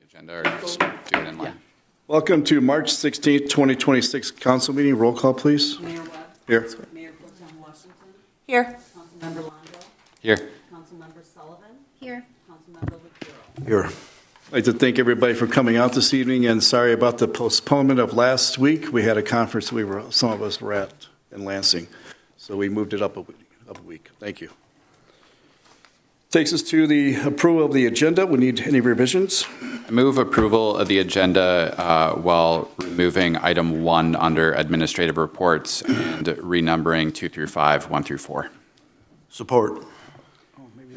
agenda, or just do it in line? Yeah. Welcome to March 16th, 2026 council meeting. Roll call, please. Mayor Webb. Here. Mayor Pro Tem Washington. Here. Councilmember Londo. Here. Councilmember Sullivan. Here. Councilmember Lucero. Here. I'd like to thank everybody for coming out this evening, and sorry about the postponement of last week. We had a conference some of us were at in Lansing, so we moved it up a week. Thank you. Takes us to the approval of the agenda. We need any revisions? I move approval of the agenda while removing item 1 under administrative reports and renumbering 2 through 5, 1 through 4. Support.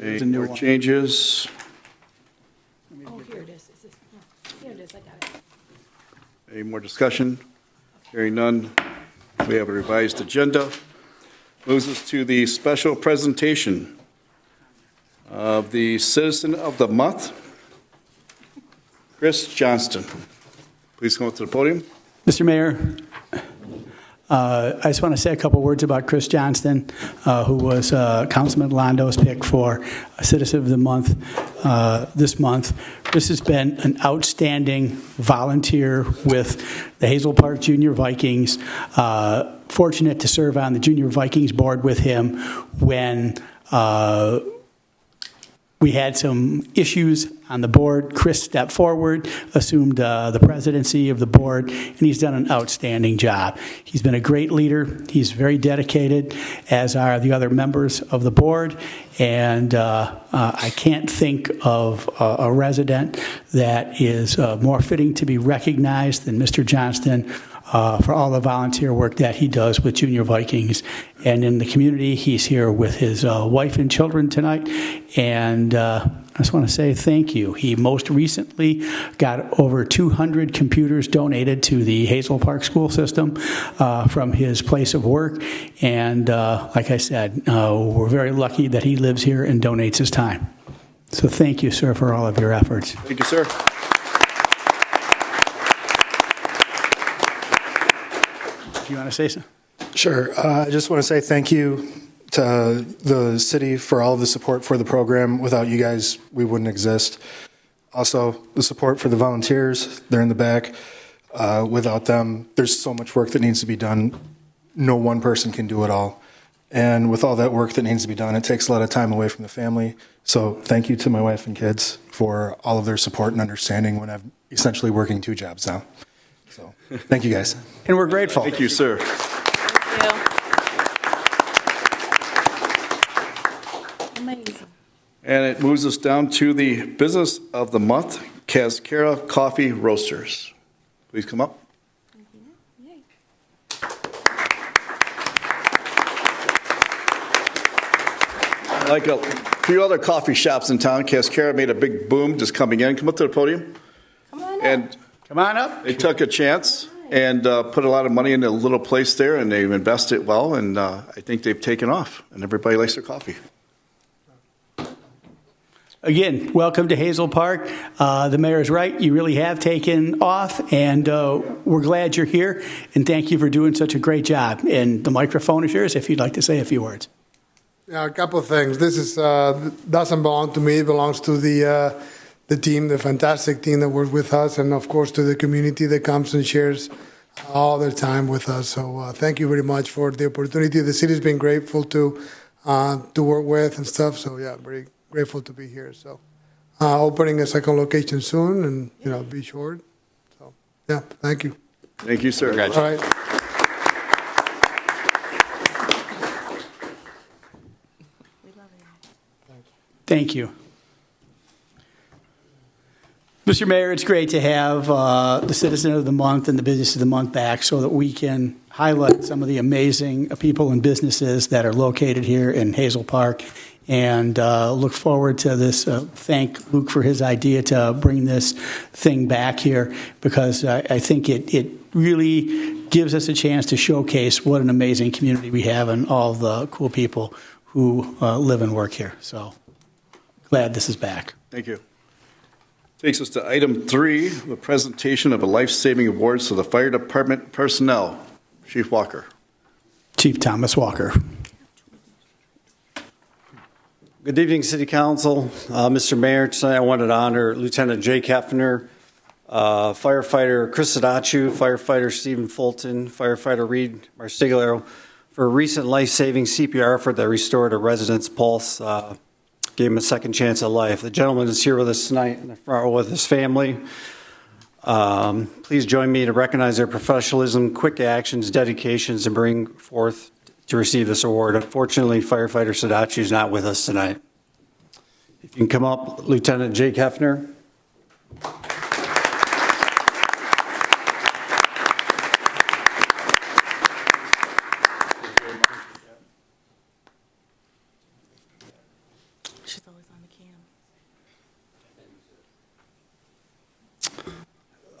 Any more changes? Oh, here it is. Here it is. I got it. Any more discussion? Hearing none, we have a revised agenda. Moves us to the special presentation of the Citizen of the Month, Chris Johnston. Please come up to the podium. Mr. Mayor, I just want to say a couple words about Chris Johnston, who was Councilman Londo's pick for Citizen of the Month this month. Chris has been an outstanding volunteer with the Hazel Park Junior Vikings. Fortunate to serve on the Junior Vikings board with him when we had some issues on the board. Chris stepped forward, assumed the presidency of the board, and he's done an outstanding job. He's been a great leader. He's very dedicated, as are the other members of the board. And I can't think of a resident that is more fitting to be recognized than Mr. Johnston for all the volunteer work that he does with Junior Vikings. And in the community, he's here with his wife and children tonight. And I just want to say thank you. He most recently got over 200 computers donated to the Hazel Park school system from his place of work. And like I said, we're very lucky that he lives here and donates his time. So thank you, sir, for all of your efforts. Thank you, sir. Do you want to say something? Sure. I just want to say thank you to the city for all of the support for the program. Without you guys, we wouldn't exist. Also, the support for the volunteers. They're in the back. Without them, there's so much work that needs to be done. No one person can do it all. And with all that work that needs to be done, it takes a lot of time away from the family. So thank you to my wife and kids for all of their support and understanding when I'm essentially working 2 jobs now. So thank you, guys. And we're grateful. Thank you, sir. Thank you. Amazing. And it moves us down to the Business of the Month, Cascara Coffee Roasters. Please come up. Yay. Like a few other coffee shops in town, Cascara made a big boom just coming in. Come up to the podium. Come on up. And Come on up. they took a chance and put a lot of money into a little place there, and they've invested well, and I think they've taken off, and everybody likes their coffee. Again, welcome to Hazel Park. The mayor's right. You really have taken off, and we're glad you're here, and thank you for doing such a great job. And the microphone is yours if you'd like to say a few words. Yeah, a couple of things. This is doesn't belong to me. It belongs to the team, the fantastic team that works with us, and of course to the community that comes and shares all their time with us. So thank you very much for the opportunity. The city's been grateful to work with and stuff. So yeah, very grateful to be here. So opening a second location soon, and be short. So yeah, thank you. Thank you, sir. All right. Thank you. Mr. Mayor, it's great to have the Citizen of the Month and the Business of the Month back so that we can highlight some of the amazing people and businesses that are located here in Hazel Park, and look forward to this. Thank Luke for his idea to bring this thing back here, because I think it really gives us a chance to showcase what an amazing community we have and all the cool people who live and work here. So glad this is back. Thank you. Takes us to item 3, the presentation of a life-saving awards to the fire department personnel. Chief Walker. Chief Thomas Walker. Good evening, City Council. Mr. Mayor, tonight I wanted to honor Lieutenant Jake Heffner, firefighter Chris Sadachu, firefighter Stephen Fulton, firefighter Reed Marsiglio for a recent life-saving CPR effort that restored a resident's pulse, gave him a second chance at life. The gentleman is here with us tonight in the front row with his family. Please join me to recognize their professionalism, quick actions, dedications, and bring forth to receive this award. Unfortunately, firefighter Sadachi is not with us tonight. If you can come up, Lieutenant Jake Hefner. She's always on the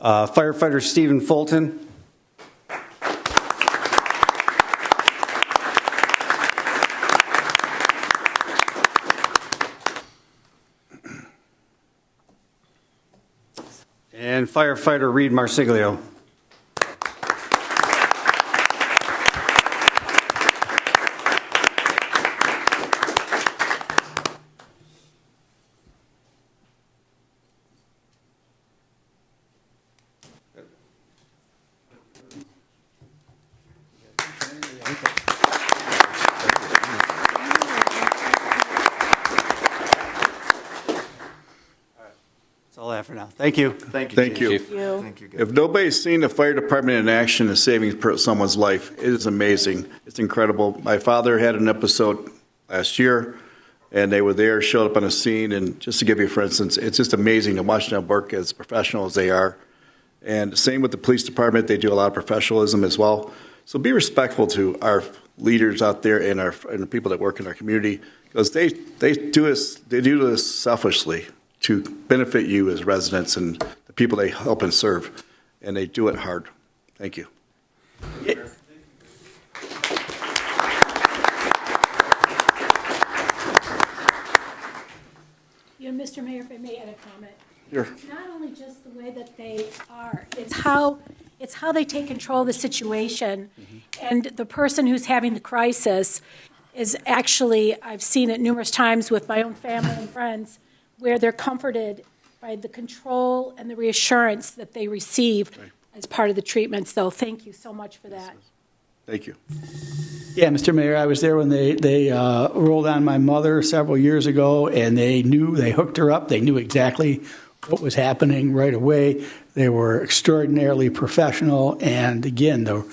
cam. Firefighter Stephen Fulton. And firefighter Reed Marsiglio. That's all I have for now. Thank you. Thank you. Thank you. If nobody's seen the fire department in action in saving someone's life, it is amazing. It's incredible. My father had an episode last year, and they were there, showed up on the scene, and just to give you, for instance, it's just amazing to watch them work as professional as they are. And same with the police department. They do a lot of professionalism as well. So be respectful to our leaders out there and the people that work in our community, because they do this selfishly to benefit you as residents and the people they help and serve, and they do it hard. Thank you. You know, Mr. Mayor, if I may add a comment. Sure. It's not only just the way that they are, it's how they take control of the situation. And the person who's having the crisis is actually, I've seen it numerous times with my own family and friends, where they're comforted by the control and the reassurance that they receive as part of the treatment. So thank you so much for that. Thank you. Yeah, Mr. Mayor, I was there when they rolled on my mother several years ago, and they hooked her up. They knew exactly what was happening right away. They were extraordinarily professional, and again, the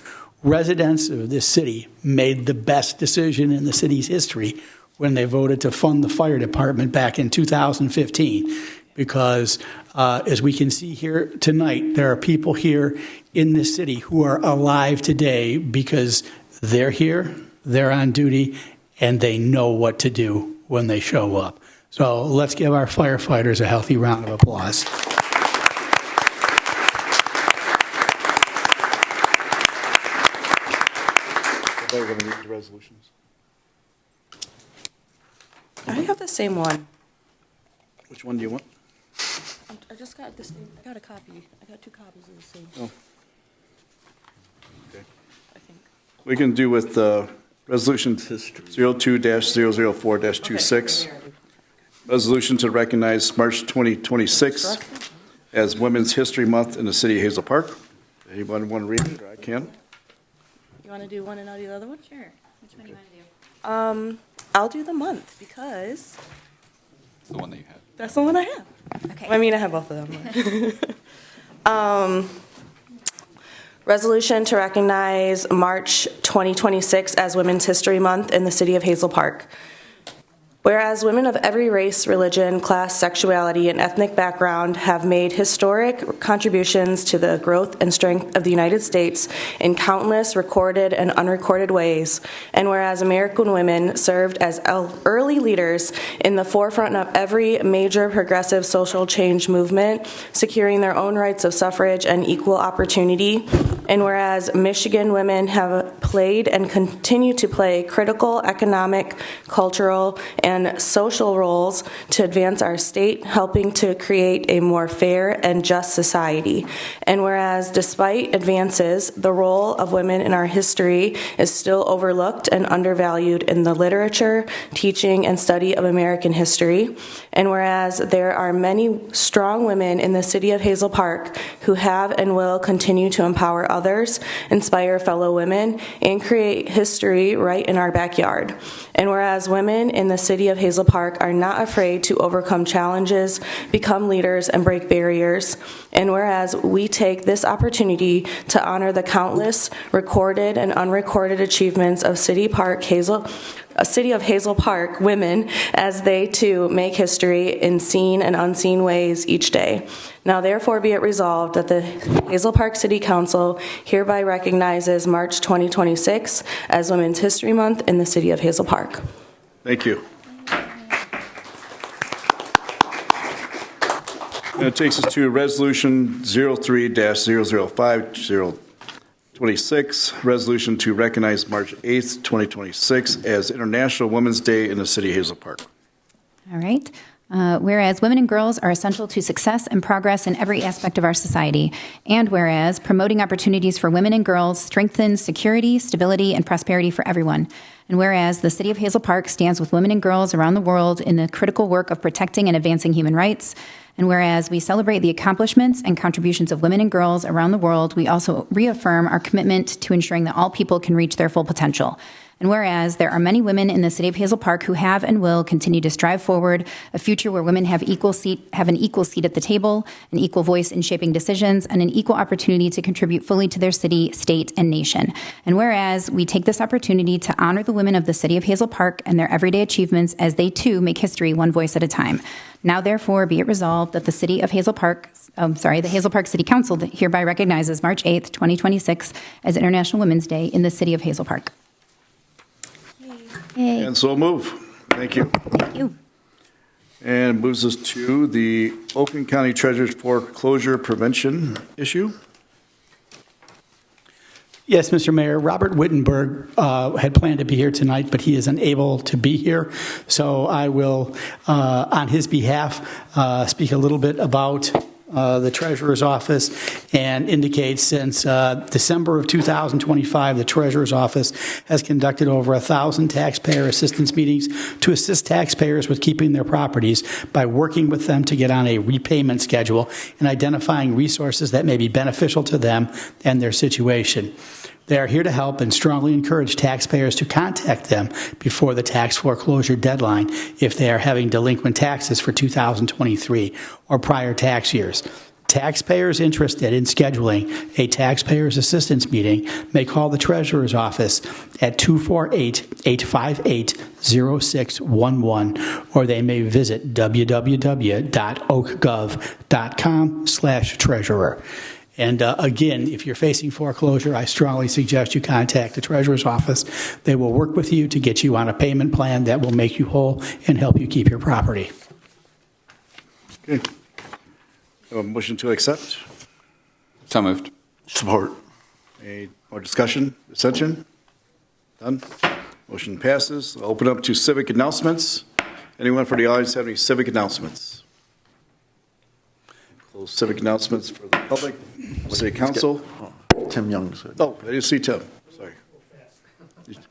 residents of this city made the best decision in the city's history when they voted to fund the fire department back in 2015. Because as we can see here tonight, there are people here in this city who are alive today because they're here, they're on duty, and they know what to do when they show up. So let's give our firefighters a healthy round of applause. We're going to read the resolutions. I have the same one. Which one do you want? I just got this thing. I got a copy. I got 2 copies of the same. Oh. Okay. I think. We can do with Resolution 02-004-26. Resolution to recognize March 2026 as Women's History Month in the city of Hazel Park. Anyone want to read it? Or I can. You want to do one and I'll do the other one? Sure. Which one do you want to do? I'll do the month because It's the one that you had. that's the one I have. Okay. I mean, I have both of them. Resolution to recognize March 2026 as Women's History Month in the city of Hazel Park. Whereas women of every race, religion, class, sexuality, and ethnic background have made historic contributions to the growth and strength of the United States in countless recorded and unrecorded ways, and whereas American women served as early leaders in the forefront of every major progressive social change movement, securing their own rights of suffrage and equal opportunity, And whereas Michigan women have played and continue to play critical economic, cultural, and social roles to advance our state, helping to create a more fair and just society. And whereas despite advances, the role of women in our history is still overlooked and undervalued in the literature, teaching, and study of American history. And whereas there are many strong women in the city of Hazel Park who have and will continue to empower others, inspire fellow women, and create history right in our backyard. And whereas women in the city of Hazel Park are not afraid to overcome challenges, become leaders, and break barriers. And whereas we take this opportunity to honor the countless recorded and unrecorded achievements of City of Hazel Park women as they too make history in seen and unseen ways each day. Now therefore be it resolved that the Hazel Park City Council hereby recognizes March 2026 as Women's History Month in the city of Hazel Park. Thank you. And it takes us to Resolution 03-005-026, resolution to recognize March 8th, 2026 as International Women's Day in the city of Hazel Park. All right. Whereas women and girls are essential to success and progress in every aspect of our society, and whereas promoting opportunities for women and girls strengthens security, stability, and prosperity for everyone, and whereas the City of Hazel Park stands with women and girls around the world in the critical work of protecting and advancing human rights, and whereas we celebrate the accomplishments and contributions of women and girls around the world, we also reaffirm our commitment to ensuring that all people can reach their full potential. And whereas there are many women in the city of Hazel Park who have and will continue to strive forward a future where women have an equal seat at the table, an equal voice in shaping decisions, and an equal opportunity to contribute fully to their city, state, and nation. And whereas we take this opportunity to honor the women of the city of Hazel Park and their everyday achievements as they too make history one voice at a time. Now, therefore, be it resolved that the Hazel Park City Council hereby recognizes March 8th, 2026 as International Women's Day in the city of Hazel Park. Yay. And so move. Thank you. Thank you. And moves us to the Oakland County Treasurer's foreclosure prevention issue. Yes, Mr. Mayor, Robert Wittenberg had planned to be here tonight, but he is unable to be here. So I will, on his behalf, speak a little bit about the Treasurer's Office and indicate since December of 2025, the Treasurer's Office has conducted over 1,000 taxpayer assistance meetings to assist taxpayers with keeping their properties by working with them to get on a repayment schedule and identifying resources that may be beneficial to them and their situation. They are here to help and strongly encourage taxpayers to contact them before the tax foreclosure deadline if they are having delinquent taxes for 2023 or prior tax years. Taxpayers interested in scheduling a taxpayers assistance meeting may call the Treasurer's Office at 248-858-0611, or they may visit www.oakgov.com/treasurer. And again, if you're facing foreclosure, I strongly suggest you contact the Treasurer's Office. They will work with you to get you on a payment plan that will make you whole and help you keep your property. Okay. A motion to accept? So moved. Support. Any more discussion? Dissension? Done? Motion passes. I'll open up to civic announcements. Anyone for the audience have any civic announcements? Close civic announcements for the public. City Council. Tim Young said. Oh, I didn't see Tim. Sorry.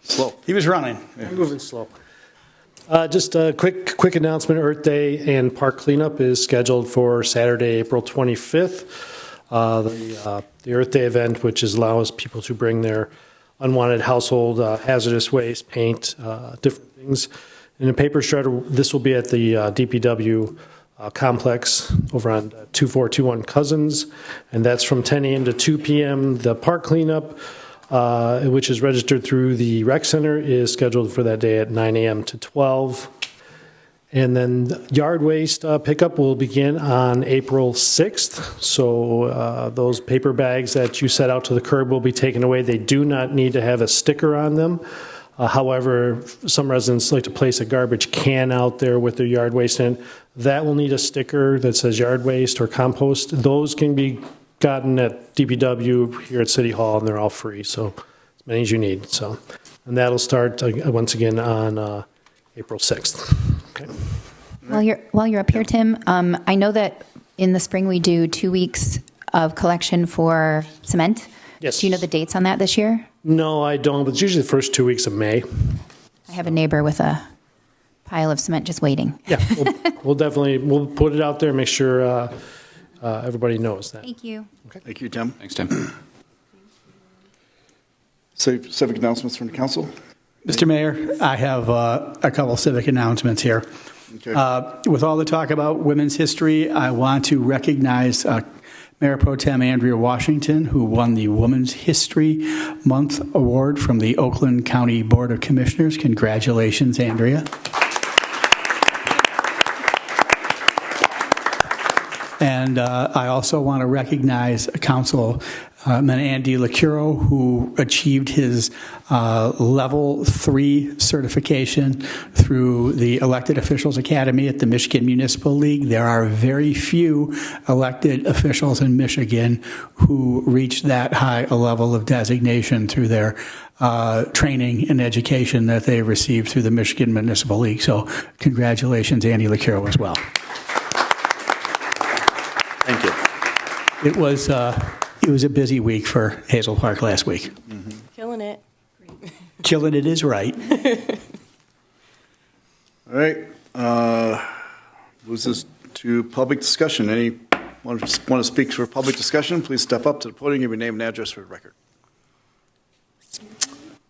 Slow. He was running. Yeah. Moving slow. Just a quick announcement. Earth Day and park cleanup is scheduled for Saturday, April 25th. The Earth Day event, which allows people to bring their unwanted household hazardous waste, paint, different things. In a paper shredder, this will be at the DPW complex over on 2421 Cousins, and that's from 10 a.m. to 2 p.m. The park cleanup, which is registered through the rec center, is scheduled for that day at 9 a.m. to 12. And then yard waste pickup will begin on April 6th. So those paper bags that you set out to the curb will be taken away. They do not need to have a sticker on them. However, some residents like to place a garbage can out there with their yard waste in. That will need a sticker that says yard waste or compost. Those can be gotten at DPW here at City Hall, and they're all free, so as many as you need. So, and that'll start once again on April 6th. Okay. While you're up here, Tim, I know that in the spring we do 2 weeks of collection for cement. Yes. Do you know the dates on that this year? No, I don't, but it's usually the first 2 weeks of May. I have a neighbor with a pile of cement just waiting. Yeah, we'll put it out there and make sure everybody knows that. Thank you. Okay. Thank you, Tim. Thanks, Tim. Civic announcements from the council. Mr. Mayor, I have a couple civic announcements here. Okay. With all the talk about women's history, I want to recognize Mayor Pro Tem Andrea Washington, who won the Women's History Month Award from the Oakland County Board of Commissioners. Congratulations, Andrea. And I also want to recognize Councilman Andy LaCuro, who achieved his Level 3 certification through the Elected Officials Academy at the Michigan Municipal League. There are very few elected officials in Michigan who reach that high a level of designation through their training and education that they received through the Michigan Municipal League. So congratulations, Andy LaCuro, as well. Thank you. It was a busy week for Hazel Park last week. Mm-hmm. Killing it. Killing it is right. All right. Moves us to public discussion. Anyone want to speak for public discussion? Please step up to the podium, give your name and address for the record.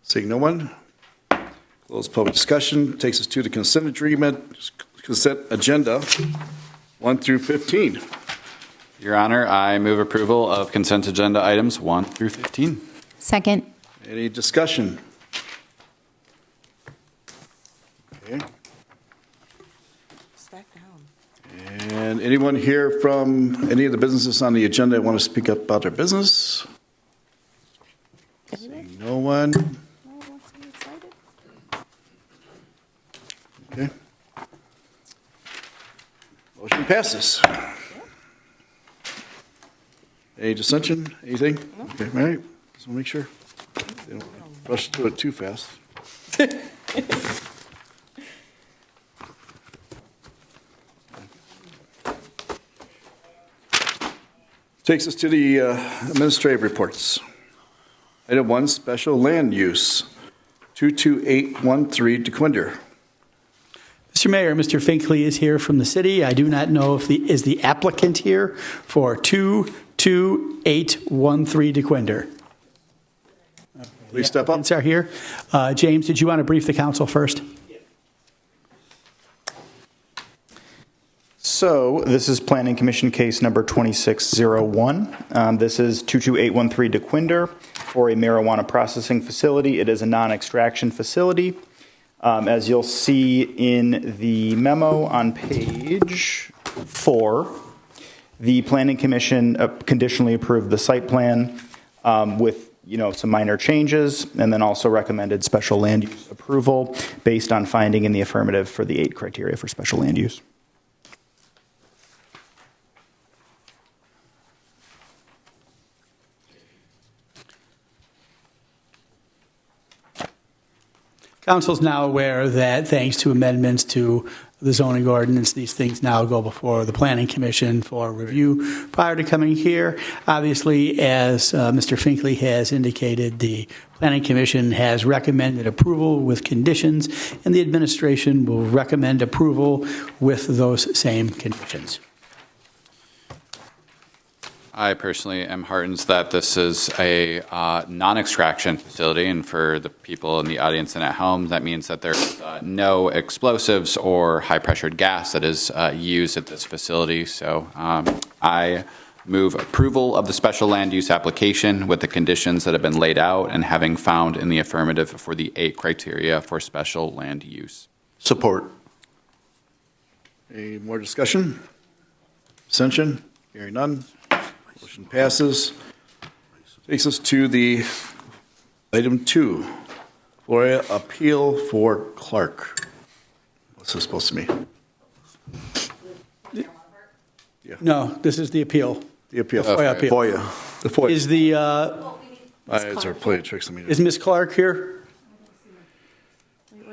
Seeing no one, close public discussion. Takes us to the consent agenda 1 through 15. Your Honor, I move approval of consent agenda items 1 through 15. Second. Any discussion? Okay. Stack down. And anyone here from any of the businesses on the agenda want to speak up about their business? Seeing no one. Okay. Motion passes. Any dissension? Anything? No. Okay, all right. Just want to make sure. They don't rush through it too fast. Takes us to the administrative reports. Item 1, special land use, 22813 DeQuinder. Mr. Mayor, Mr. Finkley is here from the city. I do not know if is the applicant here for 22813 DeQuinder. Please step up. Applicants are here. James, did you want to brief the council first? So this is Planning Commission case number 2601. This is 22813 DeQuinder for a marijuana processing facility. It is a non-extraction facility. As you'll see in the memo on page 4, the Planning Commission conditionally approved the site plan with some minor changes, and then also recommended special land use approval based on finding in the affirmative for the 8 criteria for special land use. Council's now aware that thanks to amendments to the zoning ordinance, these things now go before the Planning Commission for review prior to coming here. Obviously, as Mr. Finkley has indicated, the Planning Commission has recommended approval with conditions, and the administration will recommend approval with those same conditions. I personally am heartened that this is a non-extraction facility, and for the people in the audience and at home, that means that there's no explosives or high-pressured gas that is used at this facility. So I move approval of the special land use application with the conditions that have been laid out and having found in the affirmative for the 8 criteria for special land use. Support. Any more discussion? Dissension? Hearing none. Motion passes. Takes us to the item 2, Florida appeal for Clark. What's this supposed to mean? No, this is the appeal. The appeal. FOIA appeal. FOIA. The FOIA. Is the, Eyes are playing tricks on me. is Ms. Clark here?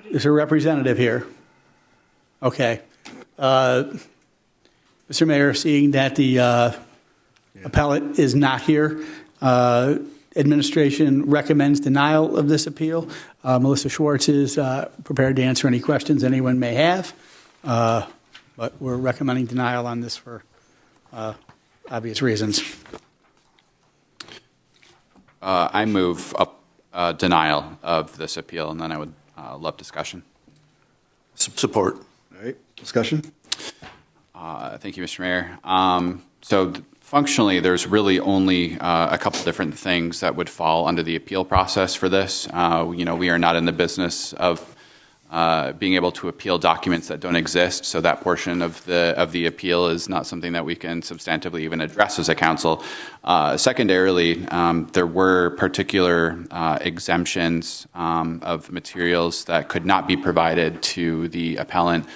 Is her representative here? Okay. Mr. Mayor, seeing that the appellate is not here, administration recommends denial of this appeal. Melissa Schwartz is prepared to answer any questions anyone may have, but we're recommending denial on this for obvious reasons. I move up denial of this appeal, and then I would love discussion. Support. All right. Discussion? Thank you, Mr. Mayor. Functionally, there's really only a couple different things that would fall under the appeal process for this. We are not in the business of being able to appeal documents that don't exist, so that portion of the appeal is not something that we can substantively even address as a council. Secondarily, there were particular exemptions of materials that could not be provided to the appellant,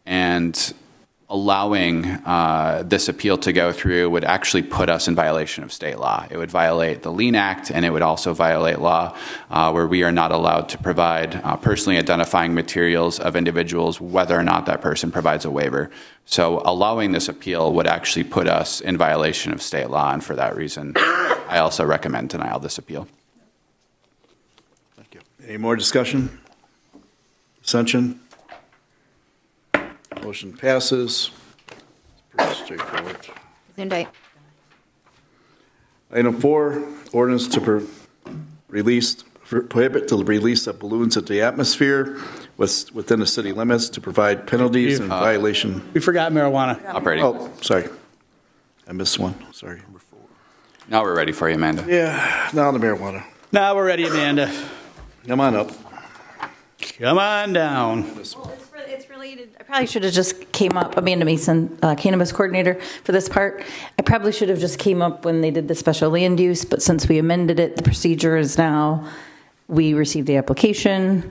and allowing this appeal to go through would actually put us in violation of state law. It would violate the Lien Act, and it would also violate law where we are not allowed to provide personally identifying materials of individuals, whether or not that person provides a waiver. So allowing this appeal would actually put us in violation of state law, and for that reason, I also recommend denial of this appeal. Thank you. Any more discussion? Dissension? Motion passes. It's pretty straightforward. Zundite. Item 4, ordinance to prohibit the release of balloons into the atmosphere within the city limits to provide penalties and violation. We forgot marijuana. Operating. Oh, sorry. I missed one. Sorry. Number 4. Now we're ready for you, Amanda. Yeah, now the marijuana. Now we're ready, Amanda. Come on up. Come on down. Well, it's related. I probably should have just came up, Amanda Mason, cannabis coordinator for this part. I probably should have just came up when they did the special land use, but since we amended it, the procedure is now we receive the application,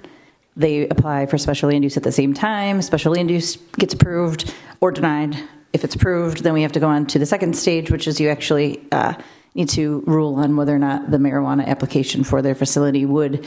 they apply for special land use at the same time, special land use gets approved or denied. If it's approved, then we have to go on to the second stage, which is you actually need to rule on whether or not the marijuana application for their facility would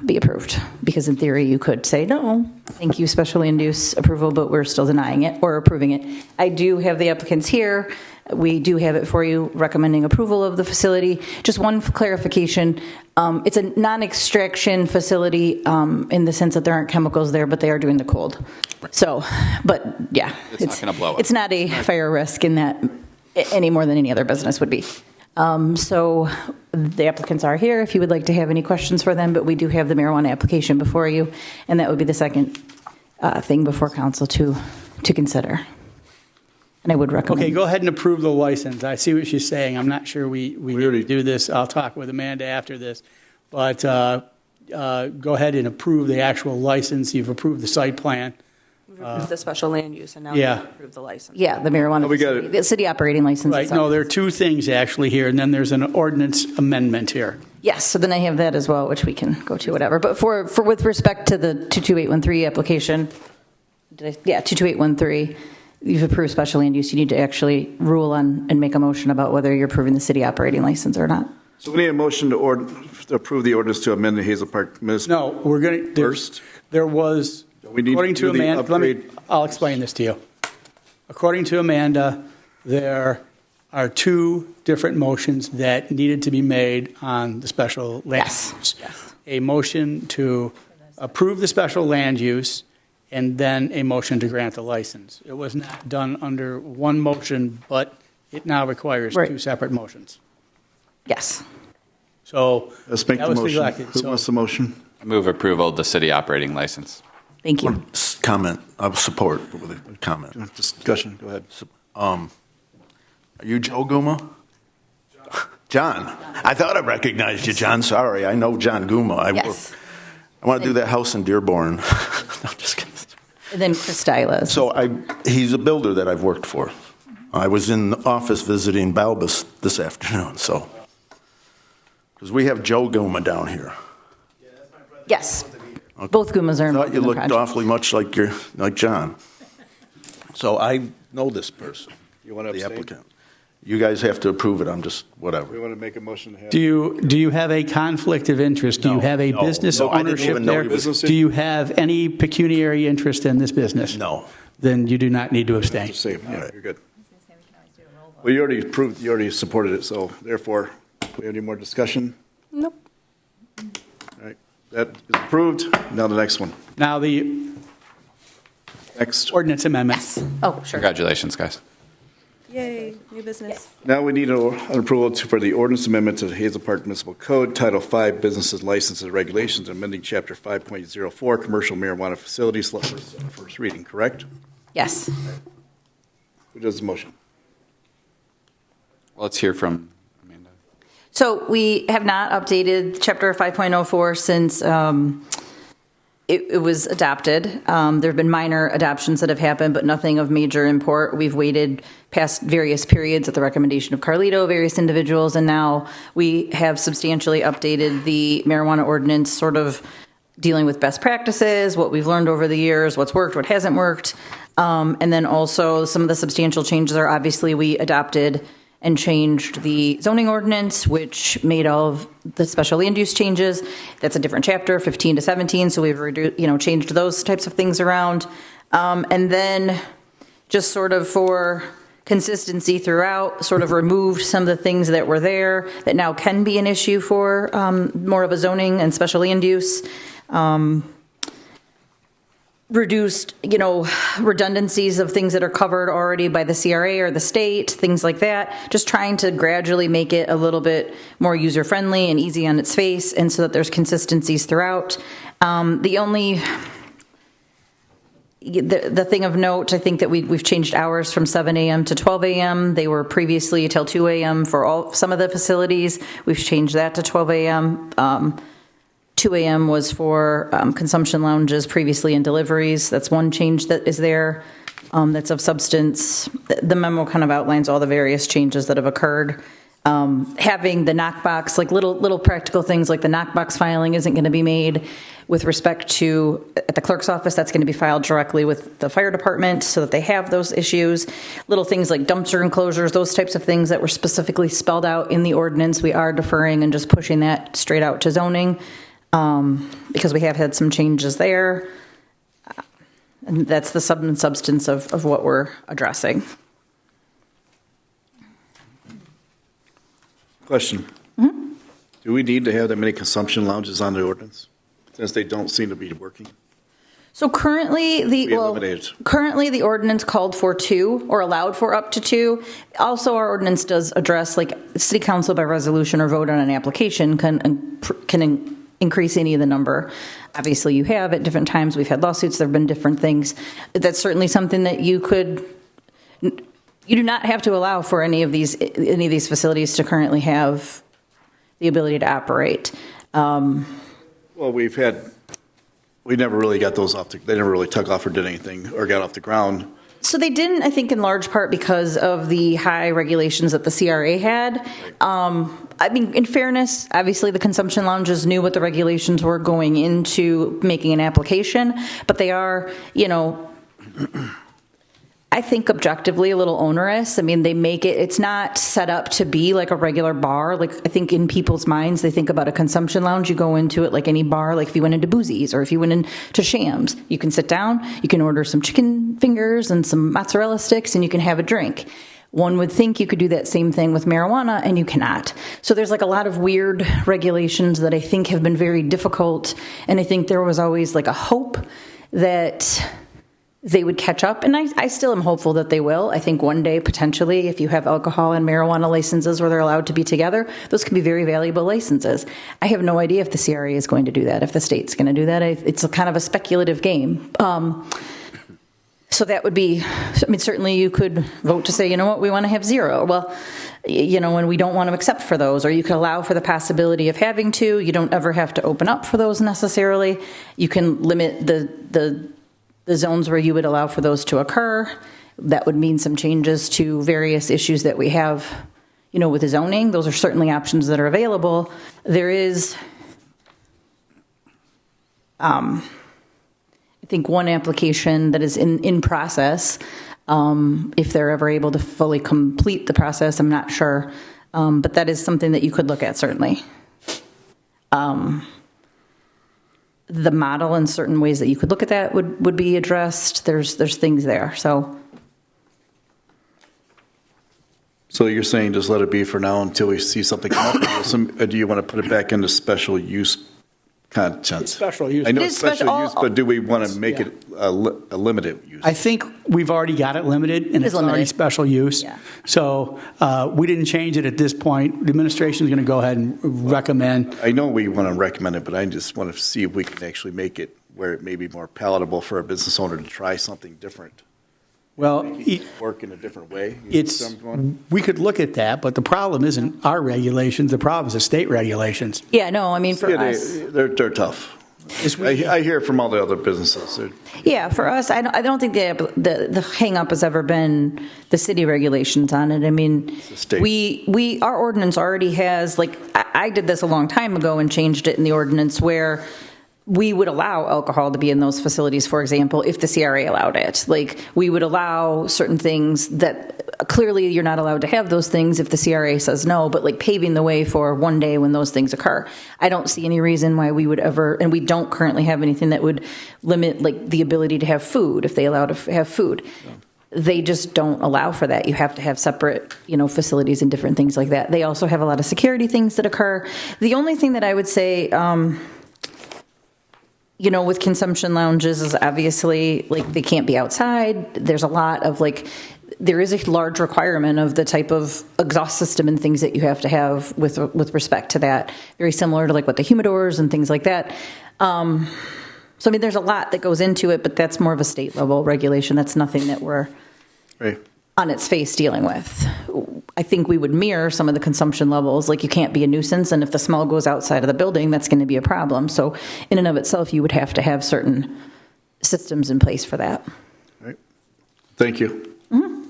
be approved, because in theory you could say no, thank you, special land use approval, but we're still denying it or approving it. I do have the applicants here. We do have it for you, recommending approval of the facility. Just one clarification, it's a non-extraction facility in the sense that there aren't chemicals there, but they are doing the cold. So, but yeah, It's not going to blow up. it's not a fire risk in that any more than any other business would be. So the applicants are here if you would like to have any questions for them, but we do have the marijuana application before you, and that would be the second thing before council to consider. And I would recommend. Okay, go ahead and approve the license. I see what she's saying. I'm not sure we already do this. I'll talk with Amanda after this. But go ahead and approve the actual license. You've approved the site plan. We've approved the special land use, and now Yeah. we approve the license. Yeah, the marijuana, we got facility, it. the city operating license. Right, itself. no, there are two things actually here, and then there's an ordinance amendment here. Yes, so then I have that as well, which we can go to whatever. But for with respect to the 22813 application, 22813, you've approved special land use. You need to actually rule on and make a motion about whether you're approving the city operating license or not. So we need a motion to approve the ordinance to amend the Hazel Park municipal. No, we're going to, First. there was, We need according to to do the Amanda, upgrade. I'll explain this to you. According to Amanda, there are two different motions that needed to be made on the special land use. Yes. A motion to approve the special land use, and then a motion to grant the license. It was not done under one motion, but it now requires Right. two separate motions. Yes. So Let's make that the was motion. neglected. Who So wants the motion? I move approval of the city operating license. Thank you. Comment, I support with a comment. Discussion, go ahead. Are you Joe Guma? John. I thought I recognized you, John. Sorry, I know John Guma. Yes. I want to do that house in Dearborn. No, I'm just kidding. And then Chris Styla. So he's a builder that I've worked for. I was in the office visiting Balbus this afternoon, so. Because we have Joe Guma down here. Yes. Both Gumas are I involved thought you in the looked project. awfully much like John. So I know this person. You want to The abstain? applicant. You guys have to approve it, I'm just, whatever. We want to make a motion to have. Do you have a conflict of interest? Do you have a business No, I didn't ownership even know there? he was- Do you have any pecuniary interest in this business? No. Then you do not need to abstain. Just say, yeah, you're good. Well, you already approved, you already supported it, so therefore, we have any more discussion? Nope. All right, that is approved. Now the next one. Now the Next. ordinance amendment. Oh, sure. Congratulations, guys. Yay, new business. Now we need an approval for the ordinance amendment to the Hazel Park Municipal Code, Title V, Businesses, Licenses, and Regulations, amending Chapter 5.04, Commercial Marijuana Facilities, first reading, correct? Yes. Who does the motion? Well, let's hear from Amanda. So we have not updated Chapter 5.04 since it was adopted. There have been minor adoptions that have happened, but nothing of major import. We've waited past various periods at the recommendation of Carlito, various individuals, and now we have substantially updated the marijuana ordinance, sort of dealing with best practices, what we've learned over the years, what's worked, what hasn't worked. And then also some of the substantial changes are obviously we adopted and changed the zoning ordinance, which made all of the special land use changes. That's a different chapter, 15 to 17. So we've changed those types of things around. And then just sort of for consistency throughout, sort of removed some of the things that were there that now can be an issue for more of a zoning and special land use. Reduced, redundancies of things that are covered already by the CRA or the state, things like that. Just trying to gradually make it a little bit more user-friendly and easy on its face, and so that there's consistencies throughout. The thing of note, I think that we've changed hours from 7 a.m. to 12 a.m. They were previously till 2 a.m. for some of the facilities. We've changed that to 12 a.m. 2 a.m. was for consumption lounges previously and deliveries. That's one change that is there that's of substance. The memo kind of outlines all the various changes that have occurred. Having the knockbox, like little practical things like the knockbox filing isn't going to be made with respect to at the clerk's office. That's going to be filed directly with the fire department so that they have those issues. Little things like dumpster enclosures, those types of things that were specifically spelled out in the ordinance. We are deferring and just pushing that straight out to zoning. Because we have had some changes there. And that's the substance of what we're addressing. Question. Mm-hmm. Do we need to have that many consumption lounges on the ordinance, since they don't seem to be working? So currently the ordinance called for 2 or allowed for up to 2. Also, our ordinance does address, like, city council by resolution or vote on an application can increase any of the number. Obviously, you have at different times. We've had lawsuits. There have been different things. That's certainly something that you do not have to allow for any of these facilities to currently have the ability to operate. Well, we never really got those off. They never really took off or did anything or got off the ground. So they didn't, I think, in large part because of the high regulations that the CRA had. I mean, in fairness, obviously the consumption lounges knew what the regulations were going into making an application, but they are, I think objectively a little onerous. I mean, it's not set up to be like a regular bar. Like, I think in people's minds, they think about a consumption lounge. You go into it like any bar, like if you went into Boozy's or if you went into Shams, you can sit down, you can order some chicken fingers and some mozzarella sticks, and you can have a drink. One would think you could do that same thing with marijuana, and you cannot. So there's like a lot of weird regulations that I think have been very difficult, and I think there was always like a hope that they would catch up, and I still am hopeful that they will. I think one day, potentially, if you have alcohol and marijuana licenses where they're allowed to be together, those can be very valuable licenses. I have no idea if the CRA is going to do that, if the state's going to do that. It's a kind of a speculative game. So that would be, I mean, certainly you could vote to say, you know what, we want to have 0. Well, and we don't want to accept for those. Or you could allow for the possibility of having to. You don't ever have to open up for those necessarily. You can limit the zones where you would allow for those to occur. That would mean some changes to various issues that we have, with the zoning. Those are certainly options that are available. There is, I think, one application that is in process If they're ever able to fully complete the process, I'm not sure. But that is something that you could look at, certainly. The model and certain ways that you could look at that would be addressed. There's things there. So you're saying just let it be for now until we see something come up? Or do you want to put it back into special use content? It's special use. I know It it's is special use, but do we want to make Yeah. it a limited use? I think we've already got it limited, and It is it's already limited. special use. Yeah. So we didn't change it at this point. The administration is going to go ahead and recommend. I know we want to recommend it, but I just want to see if we can actually make it where it may be more palatable for a business owner to try something different. Well, Work in a different way. You it's, see where I'm going? we could look at that, but the problem isn't our regulations. The problem is the state regulations. yeah, no, I mean for Yeah, us. they're tough. I hear it from all the other businesses. Yeah, for us, I don't think the hang up has ever been the city regulations on it. I mean, the state. we our ordinance already has, like, I did this a long time ago and changed it in the ordinance where we would allow alcohol to be in those facilities, for example, if the CRA allowed it. Like, we would allow certain things that clearly you're not allowed to have those things if the CRA says no, but like paving the way for one day when those things occur. I don't see any reason why we would ever, and we don't currently have anything that would limit like the ability to have food if they allow to have food. They just don't allow for that. You have to have separate, facilities and different things like that. They also have a lot of security things that occur. The only thing that I would say, with consumption lounges is obviously like they can't be outside. There's a lot of there is a large requirement of the type of exhaust system and things that you have to have with respect to that. Very similar to like what the humidors and things like that. So I mean, there's a lot that goes into it, but that's more of a state level regulation. That's nothing that we're on its face dealing with. I think we would mirror some of the consumption levels. Like, you can't be a nuisance, and if the smell goes outside of the building, that's going to be a problem. So in and of itself, you would have to have certain systems in place for that. Right. Thank you. Mm-hmm.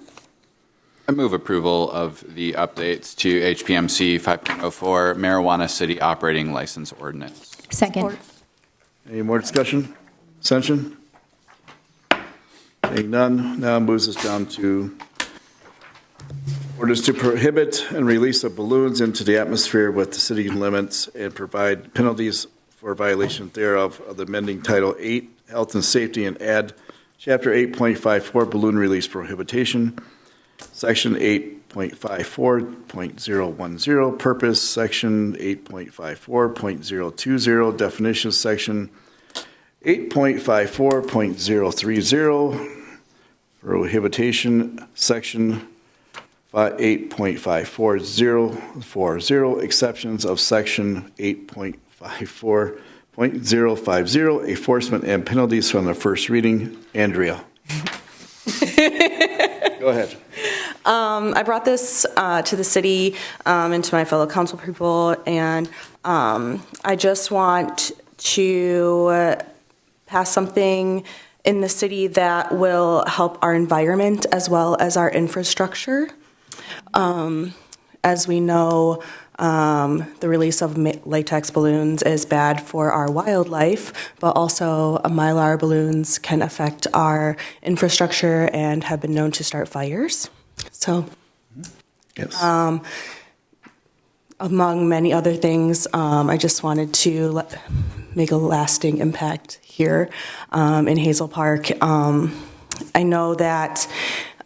I move approval of the updates to HPMC 5.04 Marijuana City Operating License Ordinance. Second. Any more discussion? Ascension? Seeing none, now moves us down to orders to prohibit and release of balloons into the atmosphere with the city limits and provide penalties for violation thereof of the amending Title 8, Health and Safety, and add Chapter 8.54, Balloon Release Prohibition, Section 8.54.010, Purpose, Section 8.54.020, Definitions, Section 8.54.030, Prohibition, Section 8.54040, exceptions of Section 8.54.050, enforcement and penalties from the first reading. Andrea. Go ahead. I brought this to the city and to my fellow council people, and I just want to pass something in the city that will help our environment as well as our infrastructure. As we know, the release of latex balloons is bad for our wildlife, but also mylar balloons can affect our infrastructure and have been known to start fires. So, yes. Among many other things, I just wanted to make a lasting impact here in Hazel Park. I know that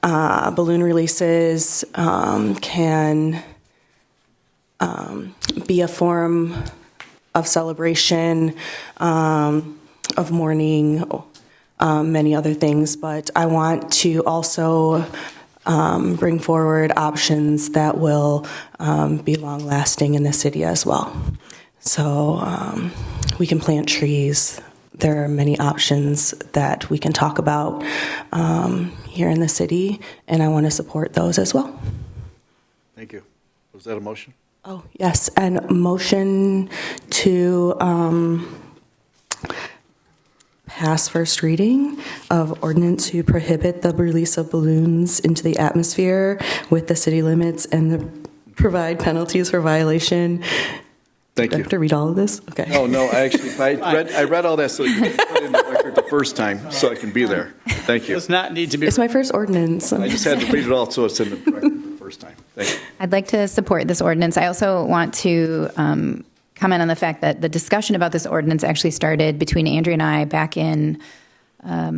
balloon releases can be a form of celebration, of mourning, many other things, but I want to also bring forward options that will be long-lasting in the city as well. So we can plant trees. There are many options that we can talk about here in the city, and I want to support those as well. Thank you. Was that a motion? Oh, yes, and motion to pass first reading of ordinance to prohibit the release of balloons into the atmosphere with the city limits and provide penalties for violation Thank Do I you. have to read all of this? Okay. Oh, no, I read all that so you can put it in the record the first time, so I can be there. Thank you. Does not need to be. It's my first ordinance. I just had to read it all so it's in the record the first time. Thank you. I'd like to support this ordinance. I also want to comment on the fact that the discussion about this ordinance actually started between Andrea and I back in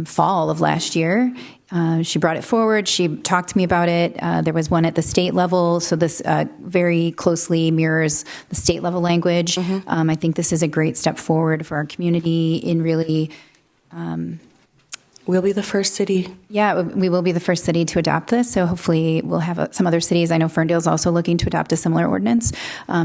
fall of last year. She brought it forward. She talked to me about it. There was one at the state level, so this very closely mirrors the state level language. I think this is a great step forward for our community in really. We'll be the first city. Yeah, we will be the first city to adopt this. So hopefully we'll have some other cities. I know Ferndale's also looking to adopt a similar ordinance.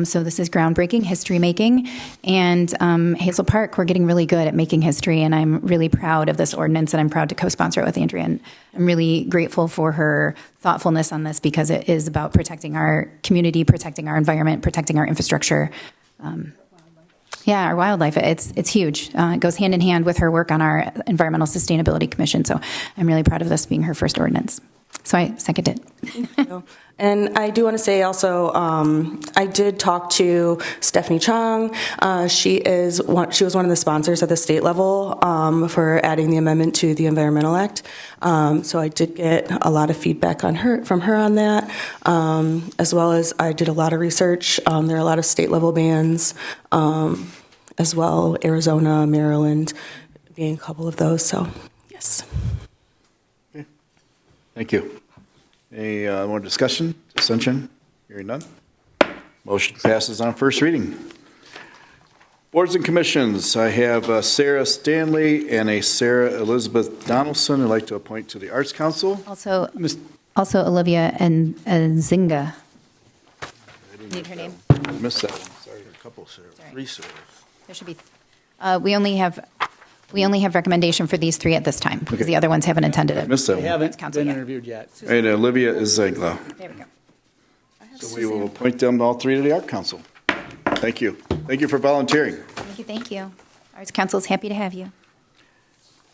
So this is groundbreaking, history making. And Hazel Park, we're getting really good at making history. And I'm really proud of this ordinance, and I'm proud to co-sponsor it with Andrea. And I'm really grateful for her thoughtfulness on this, because it is about protecting our community, protecting our environment, protecting our infrastructure. Yeah, our wildlife, it's huge. It goes hand in hand with her work on our Environmental Sustainability Commission. So I'm really proud of this being her first ordinance. So I second it. Thank you. And I do want to say also, I did talk to Stephanie Chong. She was one of the sponsors at the state level for adding the amendment to the Environmental Act. So I did get a lot of feedback from her on that, as well as I did a lot of research. There are a lot of state level bans, as well, Arizona, Maryland being a couple of those. So, yes. Okay. Thank you. Any more discussion, dissension? Hearing none. Motion passes on first reading. Boards and commissions. I have Sarah Stanley and a Sarah Elizabeth Donaldson I'd like to appoint to the Arts Council. Also Olivia and Zinga. Need her name. I missed that one. Sorry. A couple, Sarah. 3 Sarahs. There should be. We only have recommendation for these 3 at this time, because the other ones haven't attended it. Missed that They one. haven't been interviewed yet. And Olivia Zengla. There we go. So we will appoint them all 3 to the Art Council. Thank you. Thank you for volunteering. Thank you. Arts Council is happy to have you.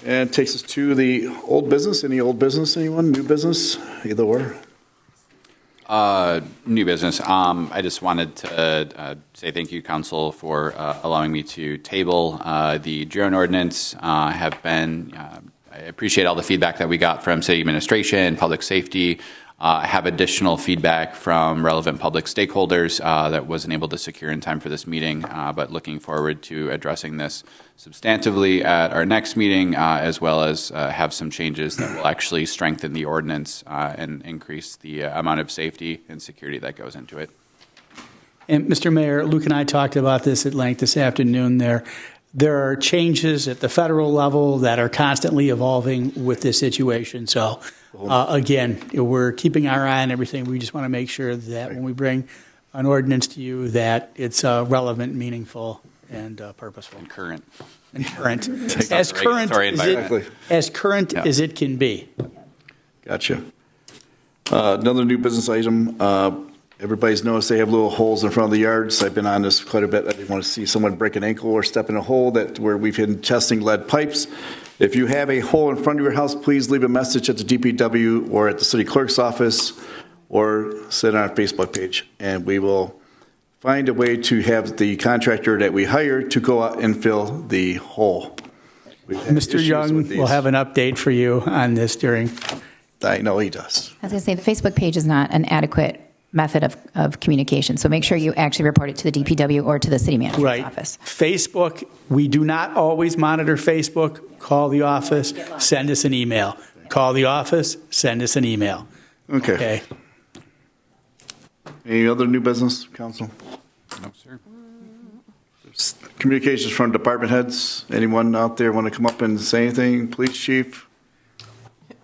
And takes us to the old business. Any old business, anyone? New business? Either or? New business. I just wanted to say thank you, Council, for allowing me to table the drone ordinance. I appreciate all the feedback that we got from city administration, public safety. I have additional feedback from relevant public stakeholders that wasn't able to secure in time for this meeting, but looking forward to addressing this substantively at our next meeting, as well as have some changes that will actually strengthen the ordinance and increase the amount of safety and security that goes into it. And Mr. Mayor, Luke and I talked about this at length this afternoon. There are changes at the federal level that are constantly evolving with this situation. So, again, we're keeping our eye on everything. We just want to make sure that when we bring an ordinance to you, that it's relevant, meaningful, and purposeful. And current. As current as it can be. Gotcha. Another new business item. Everybody's noticed they have little holes in front of the yards. I've been on this quite a bit. I didn't want to see someone break an ankle or step in a hole where we've been testing lead pipes. If you have a hole in front of your house, please leave a message at the DPW or at the city clerk's office, or send it on our Facebook page, and we will find a way to have the contractor that we hire to go out and fill the hole. Mr. Young will have an update for you on this during. I know he does. I was going to say, the Facebook page is not an adequate method of communication. So make sure you actually report it to the DPW or to the city manager's office. Facebook, we do not always monitor Facebook. Call the office, send us an email. Call the office, send us an email. Okay. Any other new business, Council? No, sir. Communications from department heads. Anyone out there want to come up and say anything? Police chief?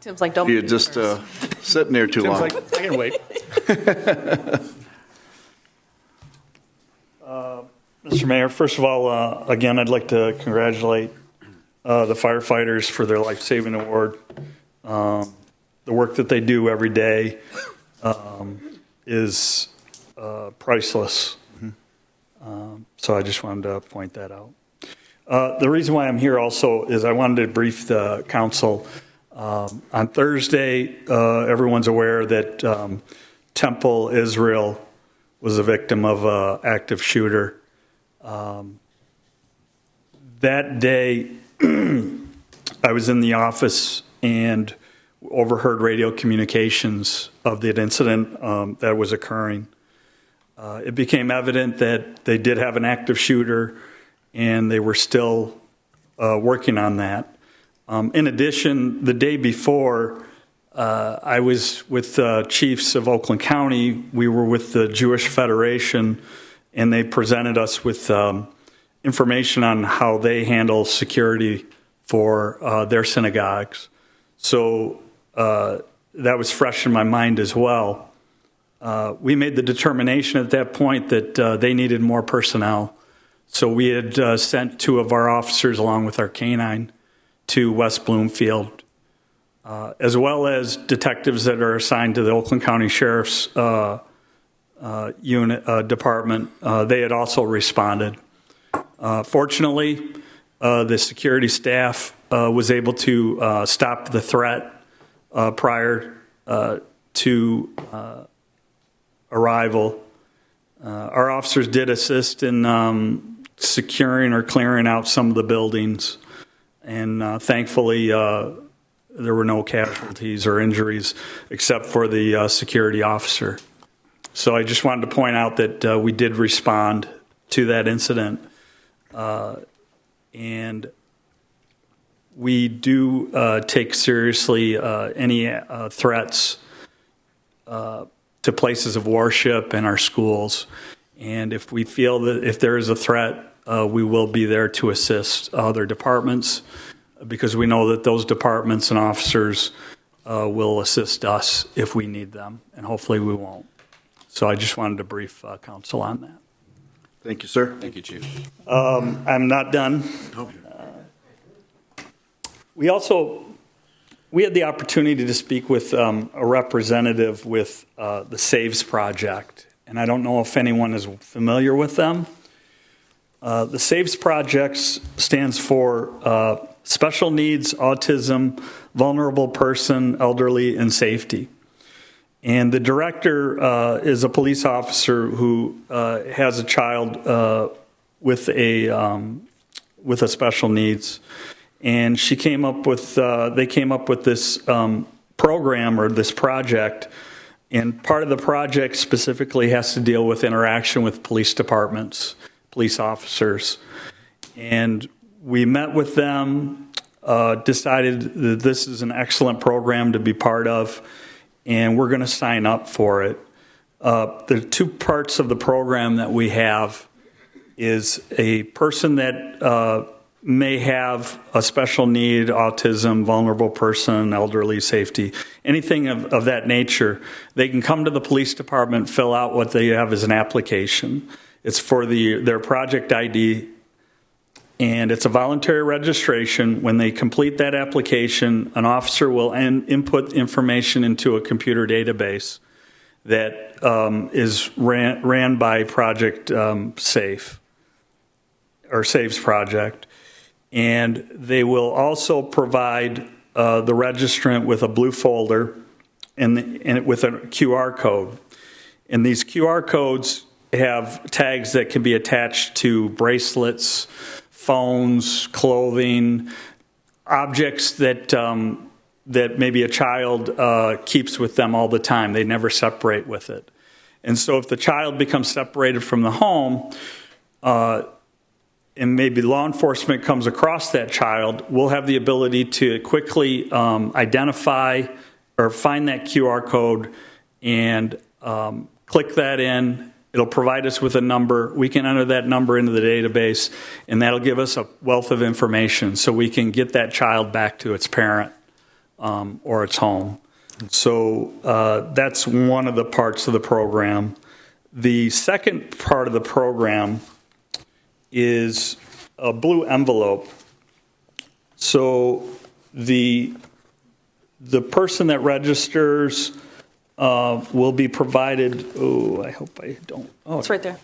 Tim's like, don't. You're just sitting there too long. Tim's like, I can wait. Mr. Mayor, first of all, again, I'd like to congratulate the firefighters for their life-saving award. The work that they do every day is priceless. So I just wanted to point that out. The reason why I'm here also is I wanted to brief the council. On Thursday, everyone's aware that Temple, Israel, was a victim of an active shooter That day, I was in the office and overheard radio communications of the incident that was occurring. It became evident that they did have an active shooter, and they were still working on that. In addition, the day before, I was with chiefs of Oakland County. We were with the Jewish Federation, and they presented us with information on how they handle security for their synagogues. So that was fresh in my mind as well. We made the determination at that point that they needed more personnel. So we had sent 2 of our officers along with our canine to West Bloomfield, as well as detectives that are assigned to the Oakland County Sheriff's department. They had also responded. Fortunately, the security staff was able to stop the threat prior to arrival. Our officers did assist in securing or clearing out some of the buildings, and thankfully there were no casualties or injuries except for the security officer. So I just wanted to point out that we did respond to that incident, and we do take seriously any threats to places of worship and our schools. And if we feel that if there is a threat, we will be there to assist other departments, because we know that those departments and officers will assist us if we need them, and hopefully we won't. So I just wanted to brief council on that. Thank you, sir. Thank you, Chief. I'm not done. We had the opportunity to speak with a representative with the SAVES project, and I don't know if anyone is familiar with them. The SAVES project stands for Special Needs, Autism, Vulnerable Person, Elderly, and Safety. And the director is a police officer who has a child with a special needs. And she came up with, they came up with this program or this project, and part of the project specifically has to deal with interaction with police departments, police officers. And we met with them, decided that this is an excellent program to be part of, and we're going to sign up for it. There are 2 parts of the program that we have. Is a person that may have a special need, autism, vulnerable person, elderly, safety, anything of that nature, they can come to the police department, fill out what they have as an application. It's for their project ID, and it's a voluntary registration. When they complete that application, an officer will input information into a computer database that is ran by Project SAFE, or SAVES project. And they will also provide the registrant with a blue folder and with a QR code. And these QR codes have tags that can be attached to bracelets, phones, clothing, objects that that maybe a child keeps with them all the time. They never separate with it. And so if the child becomes separated from the home, and maybe law enforcement comes across that child, we'll have the ability to quickly identify or find that QR code and click that in. It'll provide us with a number. We can enter that number into the database, and that'll give us a wealth of information so we can get that child back to its parent or its home. So that's one of the parts of the program. The second part of the program is a blue envelope. So the person that registers will be provided. Oh, I hope I don't. Oh, It's right there.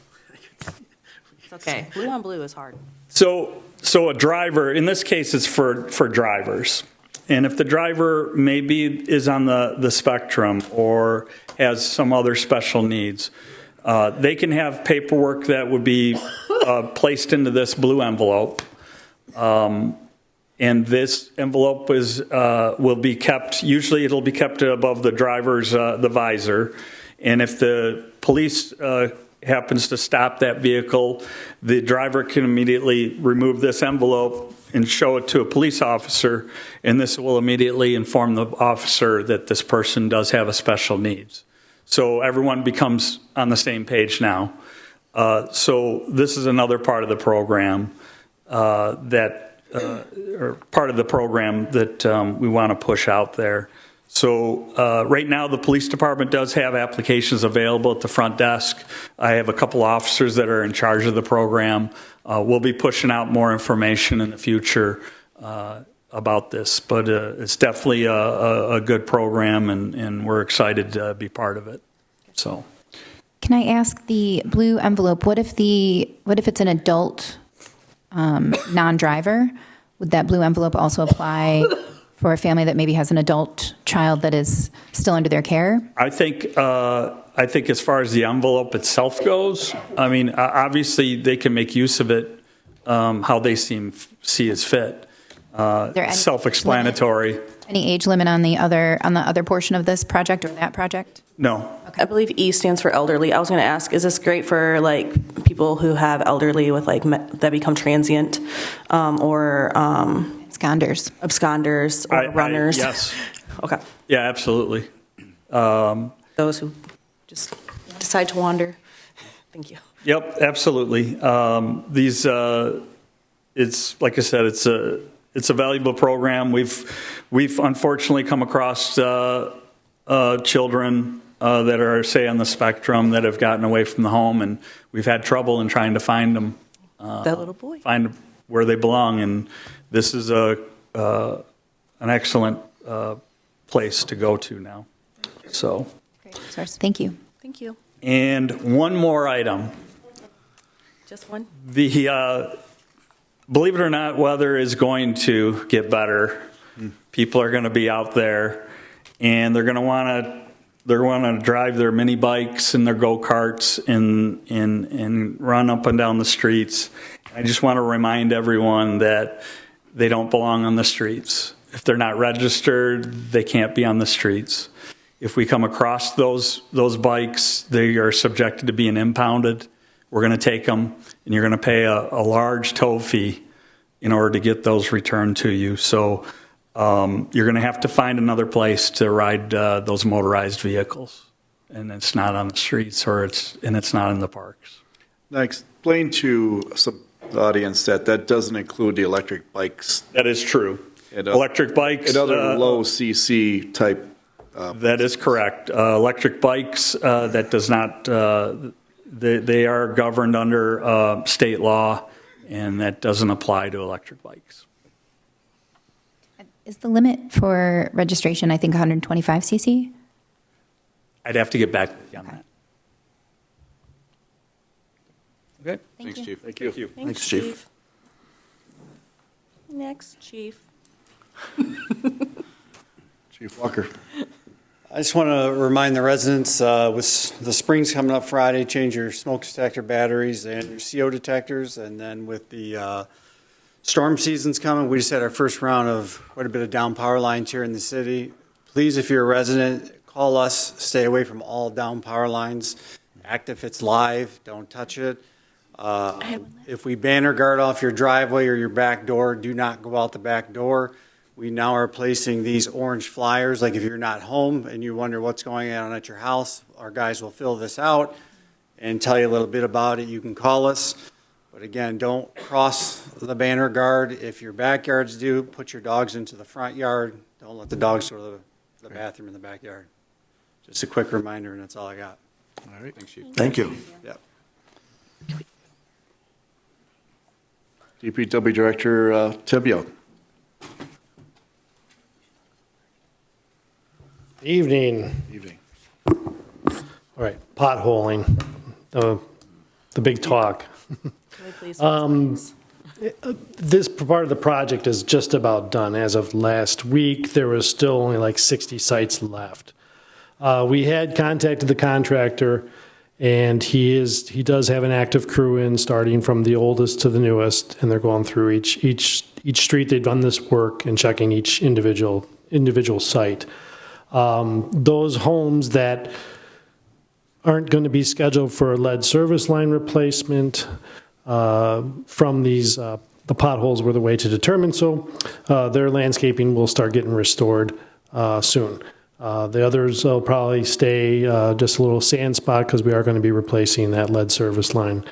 It's okay. Blue on blue is hard. So a driver, in this case, it's for drivers. And if the driver maybe is on the spectrum or has some other special needs, they can have paperwork that would be placed into this blue envelope. And this envelope will be kept, usually it'll be kept above the driver's, the visor. And if the police happens to stop that vehicle, the driver can immediately remove this envelope and show it to a police officer, and this will immediately inform the officer that this person does have a special needs. So everyone becomes on the same page now. So this is another part of the program or part of the program that we want to push out there. So right now the police department does have applications available at the front desk. I have a couple officers that are in charge of the program. We'll be pushing out more information in the future about this, but it's definitely a good program, and we're excited to be part of it. So, can I ask the blue envelope? What if it's an adult non-driver? Would that blue envelope also apply for a family that maybe has an adult child that is still under their care? I think as far as the envelope itself goes, I mean, obviously they can make use of it how they see as fit. Self-explanatory. Any age limit on the other portion of this project or that project? No. I believe E stands for elderly. I was going to ask, is this great for like people who have elderly with like that become transient or absconders or runners? Yes. Okay. Yeah, absolutely. Those who just decide to wander. Thank you. Yep, absolutely. It's like I said, it's a valuable program. We've unfortunately come across children that are, say, on the spectrum that have gotten away from the home, and we've had trouble in trying to find them. That little boy. Find where they belong, and this is an excellent place to go to now. So, great resource. Thank you. Thank you. And one more item. Just one. Believe it or not, weather is going to get better. People are going to be out there, and they're going to want to drive their mini bikes and their go-karts and run up and down the streets. I just want to remind everyone that they don't belong on the streets. If they're not registered, they can't be on the streets. If we come across those bikes, they are subjected to being impounded. We're going to take them, and you're going to pay a large tow fee in order to get those returned to you. So you're going to have to find another place to ride those motorized vehicles, and it's not on the streets and it's not in the parks. Now explain to the audience that doesn't include the electric bikes. That is true. Electric bikes. And other low CC type. That is correct. Electric bikes, that does not, they are governed under state law, and that doesn't apply to electric bikes. Is the limit for registration, I think, 125 cc? I'd have to get back on that. Okay. Thanks, Chief. Thank you. Thanks, Chief. Next, Chief. Chief Walker. I just want to remind the residents, with the springs coming up Friday, change your smoke detector batteries and your CO detectors. And then with the storm seasons coming, we just had our first round of quite a bit of down power lines here in the city. Please, if you're a resident, call us. Stay away from all down power lines. Act if it's live. Don't touch it. If we banner guard off your driveway or your back door, do not go out the back door. We now are placing these orange flyers, like if you're not home and you wonder what's going on at your house, our guys will fill this out and tell you a little bit about it. You can call us. But again, don't cross the banner guard. If your backyards do, put your dogs into the front yard. Don't let the dogs go to the bathroom in the backyard. Just a quick reminder, and that's all I got. All right. Thanks, Chief. Thank you. Yep. DPW Director Tibio. Evening. Evening. All right, potholing, the big talk. This part of the project is just about done. As of last week, there was still only like 60 sites left. We had contacted the contractor, And he does have an active crew in, starting from the oldest to the newest, and they're going through each street. They've done this work and checking each individual site. Those homes that aren't going to be scheduled for a lead service line replacement from these the potholes were the way to determine so. Their landscaping will start getting restored soon. The others will probably stay just a little sand spot because we are going to be replacing that lead service line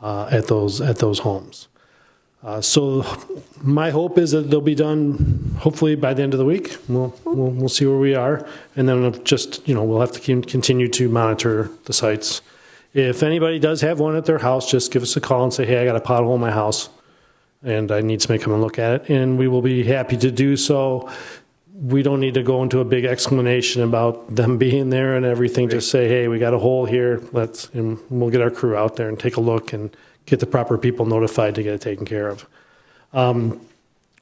at those homes. So my hope is that they'll be done hopefully by the end of the week. We'll see where we are, and then we'll have to continue to monitor the sites. If anybody does have one at their house, just give us a call and say, hey, I got a pothole in my house, and I need somebody to come and look at it, and we will be happy to do so. We don't need to go into a big explanation about them being there and everything. Just say, hey, we got a hole here. And we'll get our crew out there and take a look and get the proper people notified to get it taken care of.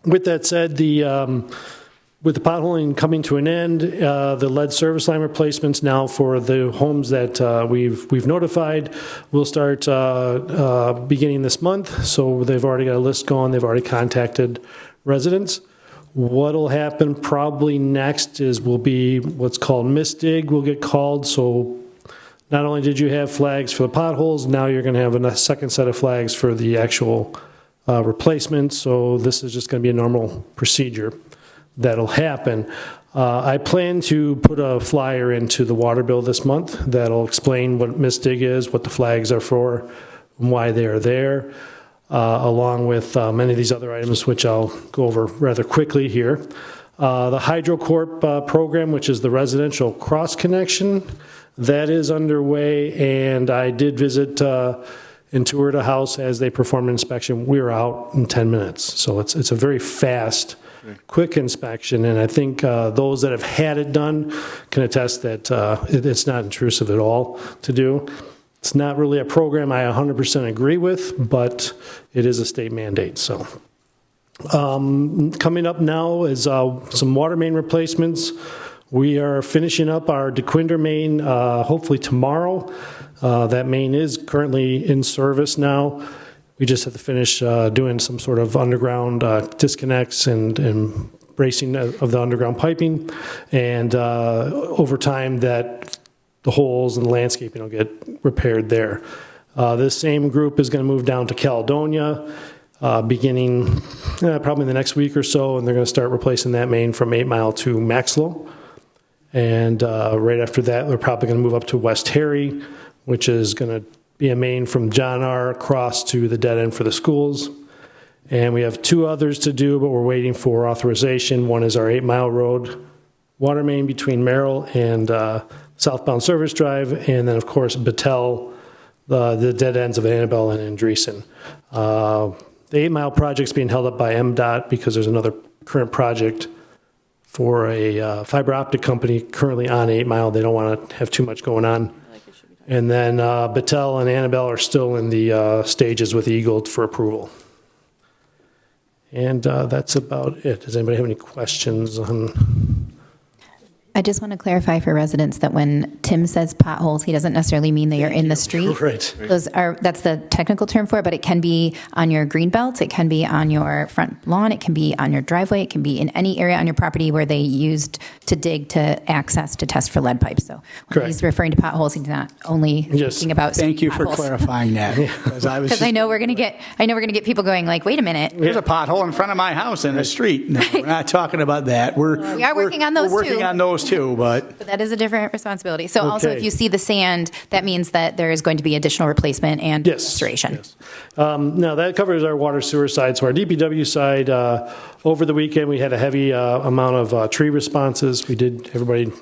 With that said, with the potholing coming to an end, the lead service line replacements now for the homes that we've notified will start beginning this month. So they've already got a list going. They've already contacted residents. What'll happen probably next will be what's called misdig will get called. So not only did you have flags for the potholes, now you're going to have a second set of flags for the actual replacement. So this is just going to be a normal procedure that'll happen. I plan to put a flyer into the water bill this month that'll explain what misdig is, what the flags are for, and why they are there. Along with many of these other items, which I'll go over rather quickly here. The HydroCorp program, which is the residential cross connection, that is underway, and I did visit and toured a house as they performed an inspection. We were out in 10 minutes, so it's a very fast, quick inspection, and I think those that have had it done can attest that it's not intrusive at all to do. It's not really a program I 100% agree with, but it is a state mandate. So, coming up now is some water main replacements. We are finishing up our DeQuinder main hopefully tomorrow. That main is currently in service now. We just have to finish doing some sort of underground disconnects and bracing of the underground piping. And over time, that the holes and the landscaping will get repaired there. This same group is going to move down to Caledonia beginning probably the next week or so, and they're going to start replacing that main from 8 Mile to Maxlow. And right after that, they're probably going to move up to West Harry, which is going to be a main from John R. across to the dead end for the schools. And we have 2 others to do, but we're waiting for authorization. One is our 8 Mile Road water main between Merrill and southbound Service Drive, and then, of course, Battelle, the dead ends of Annabelle and Andreessen. The 8 Mile project's being held up by MDOT because there's another current project for a fiber optic company currently on 8 Mile. They don't want to have too much going on. And then Battelle and Annabelle are still in the stages with Eagle for approval. And that's about it. Does anybody have any questions on... I just want to clarify for residents that when Tim says potholes, he doesn't necessarily mean they are in the street. Right. That's the technical term for it, but it can be on your green belts, it can be on your front lawn, it can be on your driveway, it can be in any area on your property where they used to dig to access to test for lead pipes. So when Correct. he's referring to potholes, he's not only thinking about Thank you potholes. for clarifying that. Because I know we're going to get people going like, wait a minute. There's a pothole in front of my house in the street. No, we're not talking about that. We are working on those We're working too. on those too, but that is a different responsibility. So also, Okay. if you see the sand, that means that there is going to be additional replacement and restoration. Yes. Now, that covers our water sewer side. So our DPW side, over the weekend, we had a heavy amount of tree responses. We did, everybody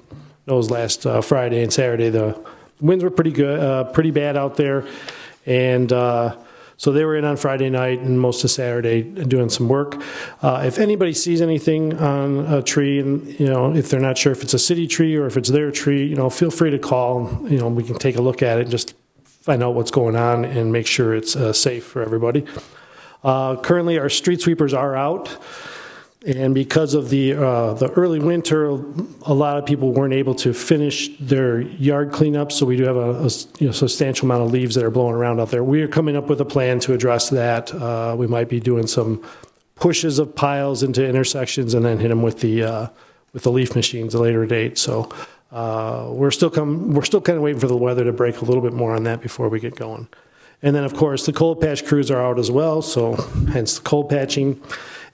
knows, last Friday and Saturday, the winds were pretty good, pretty bad out there. And so they were in on Friday night and most of Saturday doing some work. If anybody sees anything on a tree, and if they're not sure if it's a city tree or if it's their tree, feel free to call. We can take a look at it and just find out what's going on and make sure it's safe for everybody. Currently, our street sweepers are out. And because of the early winter, a lot of people weren't able to finish their yard cleanup, so we do have a substantial amount of leaves that are blowing around out there. We are coming up with a plan to address that. We might be doing some pushes of piles into intersections and then hit them with the leaf machines at a later date. So we're still kind of waiting for the weather to break a little bit more on that before we get going. And then, of course, the cold patch crews are out as well, so hence the cold patching.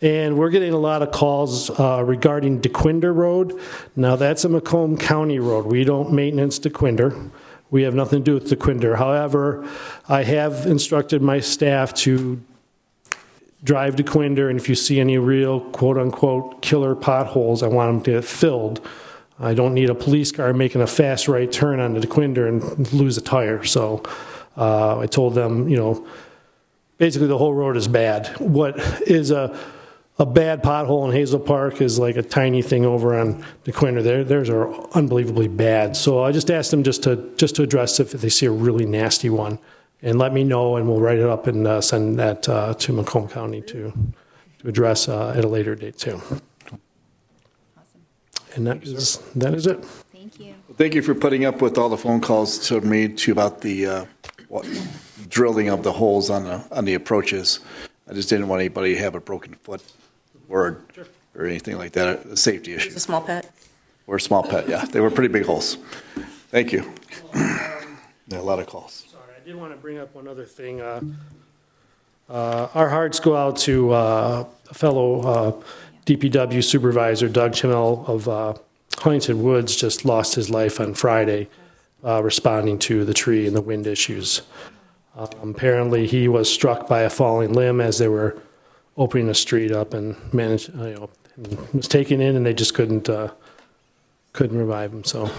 And we're getting a lot of calls regarding DeQuinder Road. Now, that's a Macomb County road. We don't maintenance DeQuinder. We have nothing to do with DeQuinder. However, I have instructed my staff to drive DeQuinder, and if you see any real quote-unquote killer potholes, I want them to get filled. I don't need a police car making a fast right turn on the DeQuinder and lose a tire. So I told them, basically the whole road is bad. What is a bad pothole in Hazel Park is like a tiny thing over on DeQuinder. Theirs are unbelievably bad. So I just asked them just to address if they see a really nasty one, and let me know, and we'll write it up and send that to Macomb County to address at a later date too. Awesome. And that is it. Thank you. Thank you for putting up with all the phone calls to me about the drilling of the holes on the approaches. I just didn't want anybody to have a broken foot or anything like that, a safety issue. It's a small pet. Or a small pet, yeah. They were pretty big holes. Thank you. Yeah, a lot of calls. Sorry, I did want to bring up one other thing. Our hearts go out to a fellow DPW supervisor, Doug Chimel of Huntington Woods, just lost his life on Friday responding to the tree and the wind issues. Apparently, he was struck by a falling limb as they were opening the street up and managed, was taken in, and they just couldn't revive him. So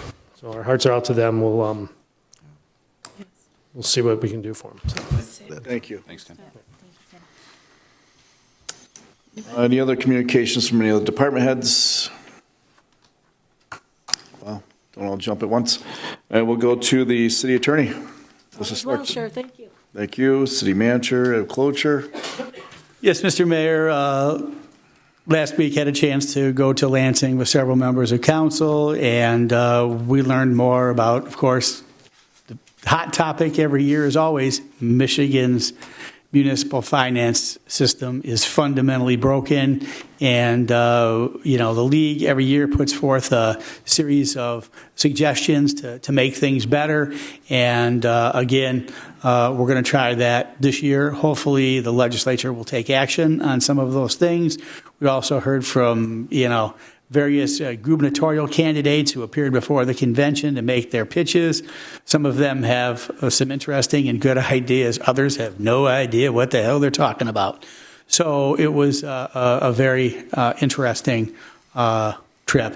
our hearts are out to them. We'll see what we can do for him. So. Thank you. Thanks, Tim. Any other communications from any other department heads? Well, don't all jump at once. And we'll go to the city attorney. Well, sure, thank you. Thank you. City manager, closure. Yes, Mr. Mayor, last week had a chance to go to Lansing with several members of council, and we learned more about, of course, the hot topic every year is always Michigan's municipal finance system is fundamentally broken, and the league every year puts forth a series of suggestions to make things better, and again, we're going to try that this year. Hopefully the legislature will take action on some of those things. We also heard from various gubernatorial candidates who appeared before the convention to make their pitches. Some of them have some interesting and good ideas. Others have no idea what the hell they're talking about. So it was a very interesting trip.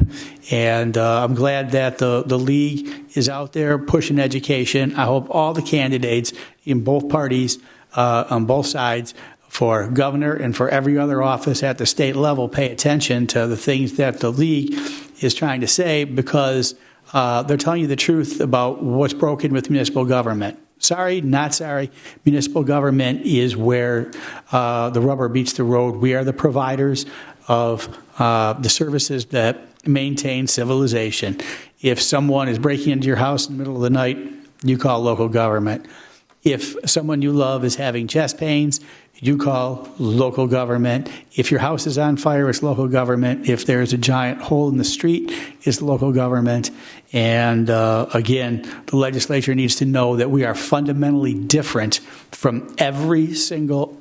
And I'm glad that the league is out there pushing education. I hope all the candidates in both parties, on both sides, for governor and for every other office at the state level, pay attention to the things that the league is trying to say, because they're telling you the truth about what's broken with municipal government. Sorry, not sorry. Municipal government is where the rubber meets the road. We are the providers of the services that maintain civilization. If someone is breaking into your house in the middle of the night, you call local government. If someone you love is having chest pains, you call local government. If your house is on fire, it's local government. If there's a giant hole in the street, it's local government. And again, the legislature needs to know that we are fundamentally different from every single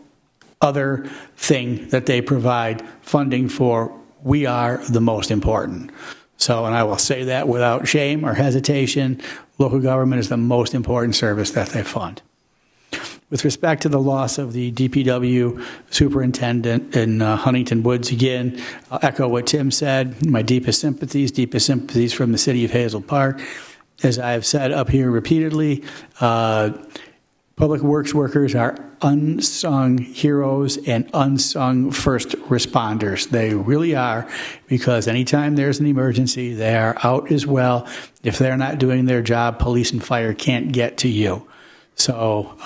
other thing that they provide funding for. We are the most important. So, and I will say that without shame or hesitation, local government is the most important service that they fund. With respect to the loss of the DPW superintendent in Huntington Woods, again, I'll echo what Tim said. My deepest sympathies from the city of Hazel Park. As I've said up here repeatedly, public works workers are unsung heroes and unsung first responders. They really are, because anytime there's an emergency, they are out as well. If they're not doing their job, police and fire can't get to you. So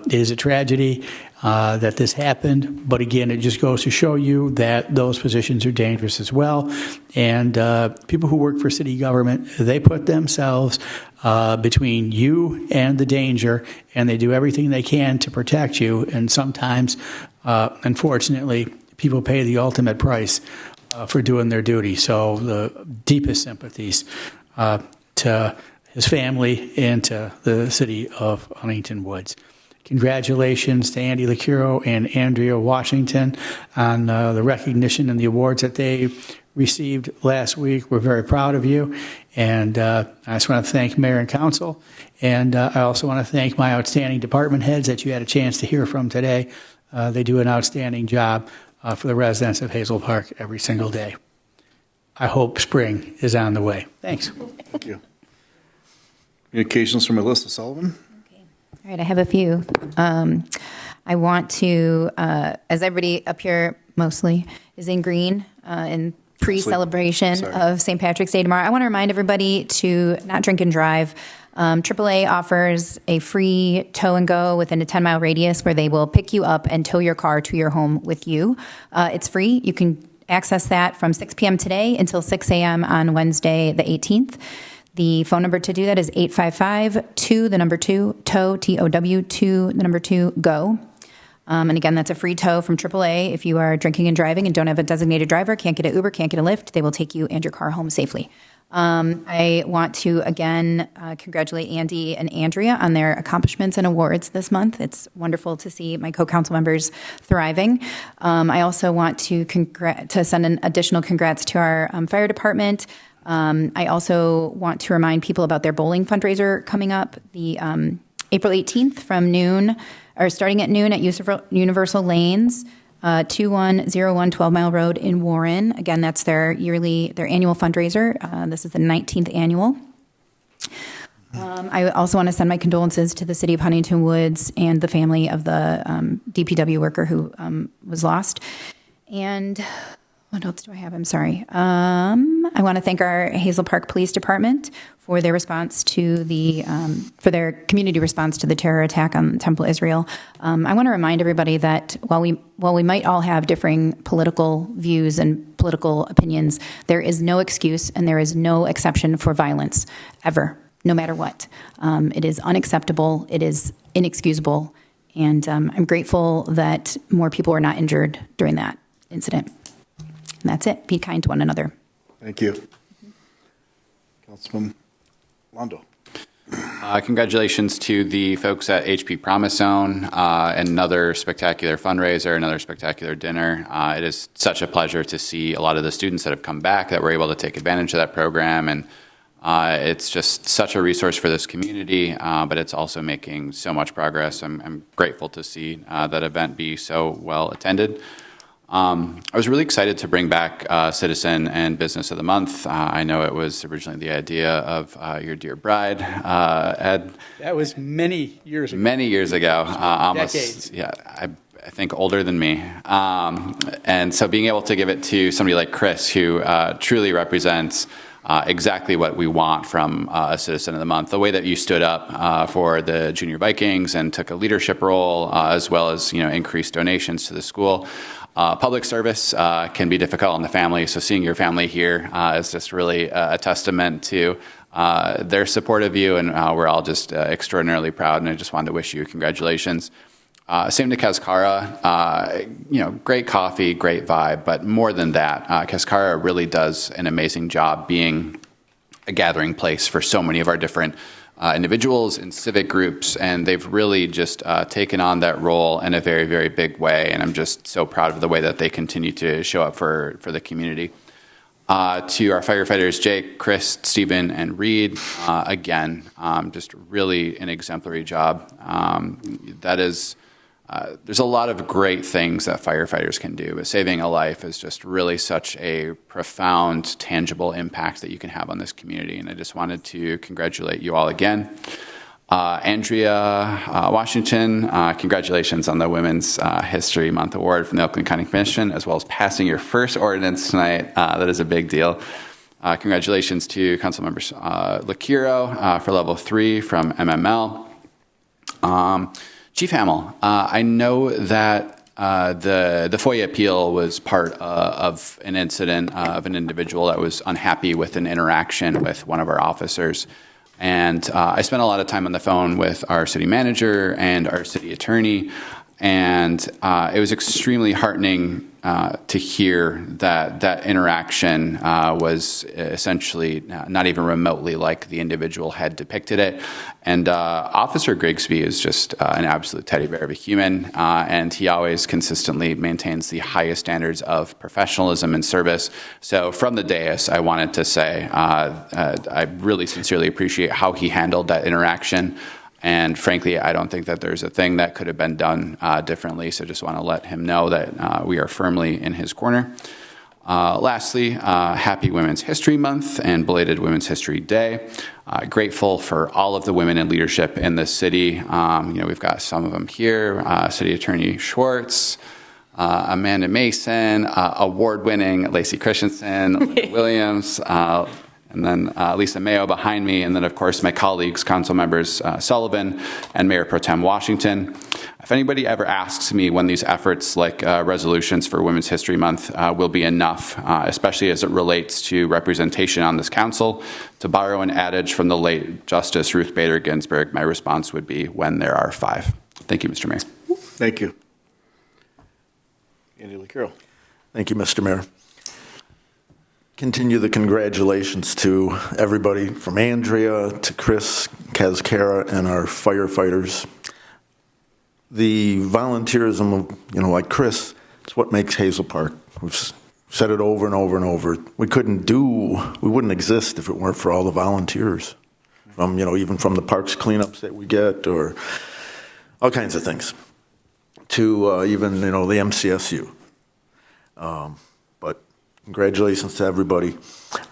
it is a tragedy that this happened, but again, it just goes to show you that those positions are dangerous as well. And people who work for city government, they put themselves between you and the danger, and they do everything they can to protect you. And sometimes, unfortunately, people pay the ultimate price for doing their duty. So the deepest sympathies to his family and to the city of Huntington Woods. Congratulations to Andy Lacuro and Andrea Washington on the recognition and the awards that they received last week. We're very proud of you. And I just want to thank Mayor and Council. And I also want to thank my outstanding department heads that you had a chance to hear from today. They do an outstanding job for the residents of Hazel Park every single day. I hope spring is on the way. Thanks. Thank you. Communications from Alyssa Sullivan. All right, I have a few. I want to, as everybody up here mostly is in green in pre-celebration of St. Patrick's Day tomorrow, I want to remind everybody to not drink and drive. AAA offers a free tow and go within a 10-mile radius where they will pick you up and tow your car to your home with you. It's free. You can access that from 6 p.m. today until 6 a.m. on Wednesday, the 18th. The phone number to do that is 855-2, TOW, T-O-W, 2, go. And again, that's a free tow from AAA. If you are drinking and driving and don't have a designated driver, can't get an Uber, can't get a Lyft, they will take you and your car home safely. I want to, again, congratulate Andy and Andrea on their accomplishments and awards this month. It's wonderful to see my co-council members thriving. I also want to send an additional congrats to our fire department. I also want to remind people about their bowling fundraiser coming up the April 18th from noon, or starting at noon at Universal Lanes, 2101 12 Mile Road in Warren. Again, that's their annual fundraiser. This is the 19th annual. I also want to send my condolences to the city of Huntington Woods and the family of the DPW worker who was lost. And what else do I have? I'm sorry. I want to thank our Hazel Park Police Department for their response to for their community response to the terror attack on Temple Israel. I want to remind everybody that while we might all have differing political views and political opinions, there is no excuse and there is no exception for violence ever, no matter what. It is unacceptable. It is inexcusable. And I'm grateful that more people were not injured during that incident. And that's it. Be kind to one another. Thank you. Councilman Londo. Congratulations to the folks at HP Promise Zone. Another spectacular fundraiser, another spectacular dinner. It is such a pleasure to see a lot of the students that have come back that were able to take advantage of that program. And it's just such a resource for this community, but it's also making so much progress. I'm grateful to see that event be so well attended. I was really excited to bring back Citizen and Business of the Month. I know it was originally the idea of your dear bride, Ed. That was many years ago. Many years ago. Almost, decades. Yeah, I think older than me. And so being able to give it to somebody like Chris, who truly represents exactly what we want from a Citizen of the Month. The way that you stood up for the Junior Vikings and took a leadership role, as well as increased donations to the school. Public service can be difficult on the family, so seeing your family here is just really a testament to their support of you, and we're all just extraordinarily proud, and I just wanted to wish you congratulations. Same to Cascara, great coffee, great vibe, but more than that, Cascara really does an amazing job being a gathering place for so many of our different individuals and civic groups, and they've really just taken on that role in a very, very big way, and I'm just so proud of the way that they continue to show up for the community. To our firefighters, Jake, Chris, Stephen, and Reed, again, just really an exemplary job. There's a lot of great things that firefighters can do, but saving a life is just really such a profound, tangible impact that you can have on this community. And I just wanted to congratulate you all again. Andrea Washington, congratulations on the Women's History Month Award from the Oakland County Commission, as well as passing your first ordinance tonight. That is a big deal. Congratulations to Councilmembers Lacuro for level 3 from MML. Chief Hamill, I know that the FOIA appeal was part of an incident of an individual that was unhappy with an interaction with one of our officers. And I spent a lot of time on the phone with our city manager and our city attorney, and it was extremely heartening to hear that that interaction was essentially not even remotely like the individual had depicted it. And Officer Grigsby is just an absolute teddy bear of a human, and he always consistently maintains the highest standards of professionalism and service. So from the dais, I wanted to say I really sincerely appreciate how he handled that interaction. And frankly, I don't think that there's a thing that could have been done differently. So just want to let him know that we are firmly in his corner. Lastly, happy Women's History Month and belated Women's History Day. Grateful for all of the women in leadership in the city. We've got some of them here. City Attorney Schwartz, Amanda Mason, award-winning Lacey Christensen, Williams, and then Lisa Mayo behind me, and then, of course, my colleagues, council members Sullivan and Mayor Pro Tem Washington. If anybody ever asks me when these efforts like resolutions for Women's History Month will be enough, especially as it relates to representation on this council, to borrow an adage from the late Justice Ruth Bader Ginsburg, my response would be when there are 5. Thank you, Mr. Mayor. Thank you. Andy LaCarroll. Thank you, Mr. Mayor. Continue the congratulations to everybody from Andrea to Chris, Kazkara, and our firefighters. The volunteerism of, like Chris, it's what makes Hazel Park. We've said it over and over and over. We wouldn't exist if it weren't for all the volunteers. From, even from the parks cleanups that we get, or all kinds of things, to even, the MCSU. But congratulations to everybody.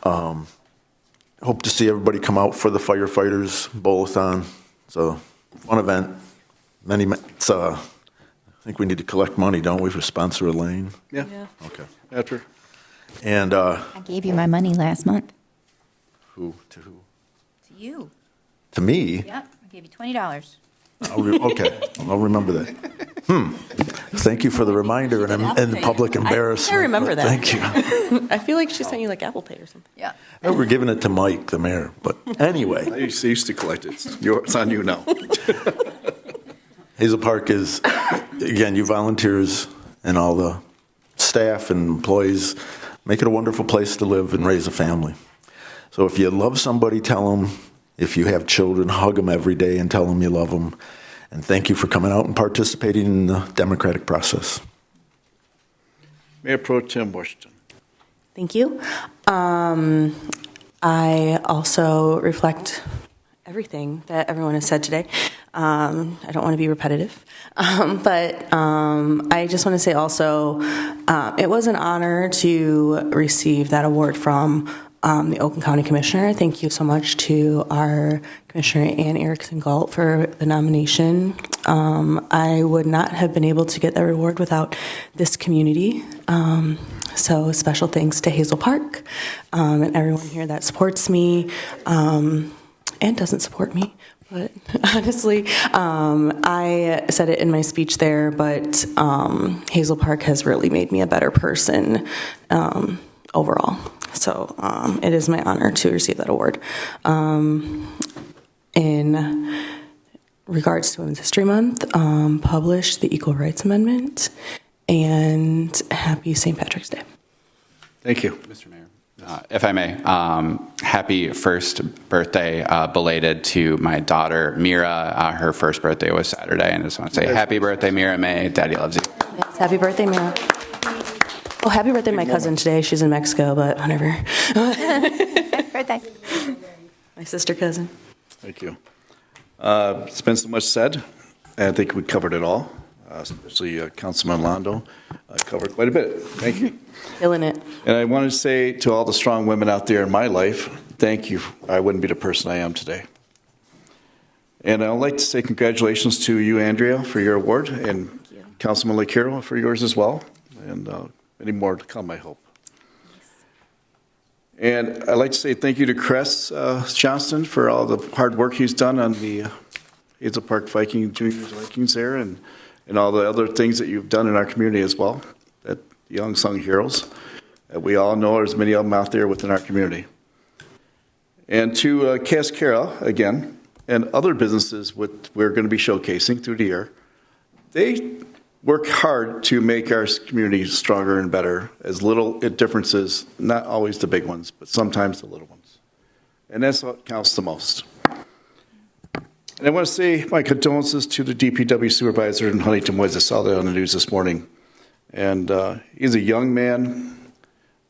Hope to see everybody come out for the firefighters bowl-a-thon. It's a fun event. I think we need to collect money, don't we, for sponsor a lane? Yeah. Okay. After. And I gave you my money last month. Who? To who? To you. To me? Yep, I gave you $20. Okay, I'll remember that. Thank you for the reminder and the public embarrassment. I remember that. Thank you. I feel like she sent you like Apple Pay or something. Yeah. We're giving it to Mike, the mayor. But anyway. I used to collect it. It's on you now. Hazel Park is, again, you volunteers and all the staff and employees make it a wonderful place to live and raise a family. So if you love somebody, tell them. If you have children, hug them every day and tell them you love them. And thank you for coming out and participating in the democratic process. Mayor Pro Tem Washington. Thank you. I also reflect everything that everyone has said today. I don't want to be repetitive, but I just want to say also it was an honor to receive that award from the Oakland County Commissioner. Thank you so much to our Commissioner Ann Erickson-Galt for the nomination. I would not have been able to get that reward without this community. So special thanks to Hazel Park and everyone here that supports me and doesn't support me. But honestly, I said it in my speech there, but Hazel Park has really made me a better person overall. So it is my honor to receive that award. In regards to Women's History Month, published the Equal Rights Amendment, and happy St. Patrick's Day. Thank you. Mr. Mayor. If I may, happy first birthday belated to my daughter, Mira. Her first birthday was Saturday, and I just want to say happy birthday, Mira May. Daddy loves you. Yes, happy birthday, Mira. Oh, happy birthday, my cousin today. She's in Mexico, but whatever. Happy birthday. My sister cousin. Thank you. It's been so much said, and I think we covered it all, especially Councilman Londo covered quite a bit. Thank you. Killing it. And I want to say to all the strong women out there in my life, thank you. I wouldn't be the person I am today. And I'd like to say congratulations to you, Andrea, for your award, and Councilman LaCarroll for yours as well, and many more to come, I hope. And I'd like to say thank you to Chris Johnston for all the hard work he's done on the Hazel Park Viking Juniors Vikings there, and all the other things that you've done in our community as well, that the unsung heroes that we all know. There's many of them out there within our community. And to Cascara, again, and other businesses we're going to be showcasing through the year, they work hard to make our community stronger and better, as little differences, not always the big ones, but sometimes the little ones. And that's what counts the most. And I want to say my condolences to the DPW supervisor in Huntington Woods. I saw that on the news this morning. And he's a young man,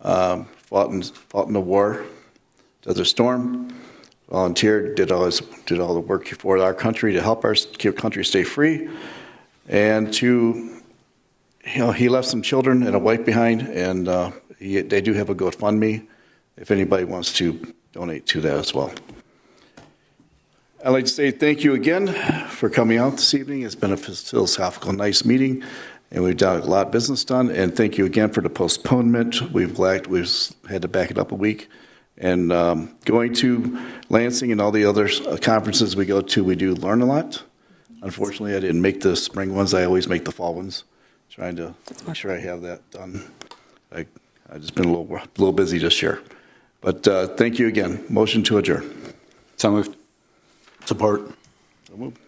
fought in the war, Desert Storm, volunteered, did all the work for our country to help our country stay free. And he left some children and a wife behind, and they do have a GoFundMe if anybody wants to donate to that as well. I'd like to say thank you again for coming out this evening. It's been a philosophical, nice meeting, and we've done a lot of business done. And thank you again for the postponement. We've had to back it up a week. And going to Lansing and all the other conferences we go to, we do learn a lot. Unfortunately, I didn't make the spring ones. I always make the fall ones. Trying to make sure I have that done. I've just been a little busy this year. But thank you again. Motion to adjourn. So moved. Support. So moved.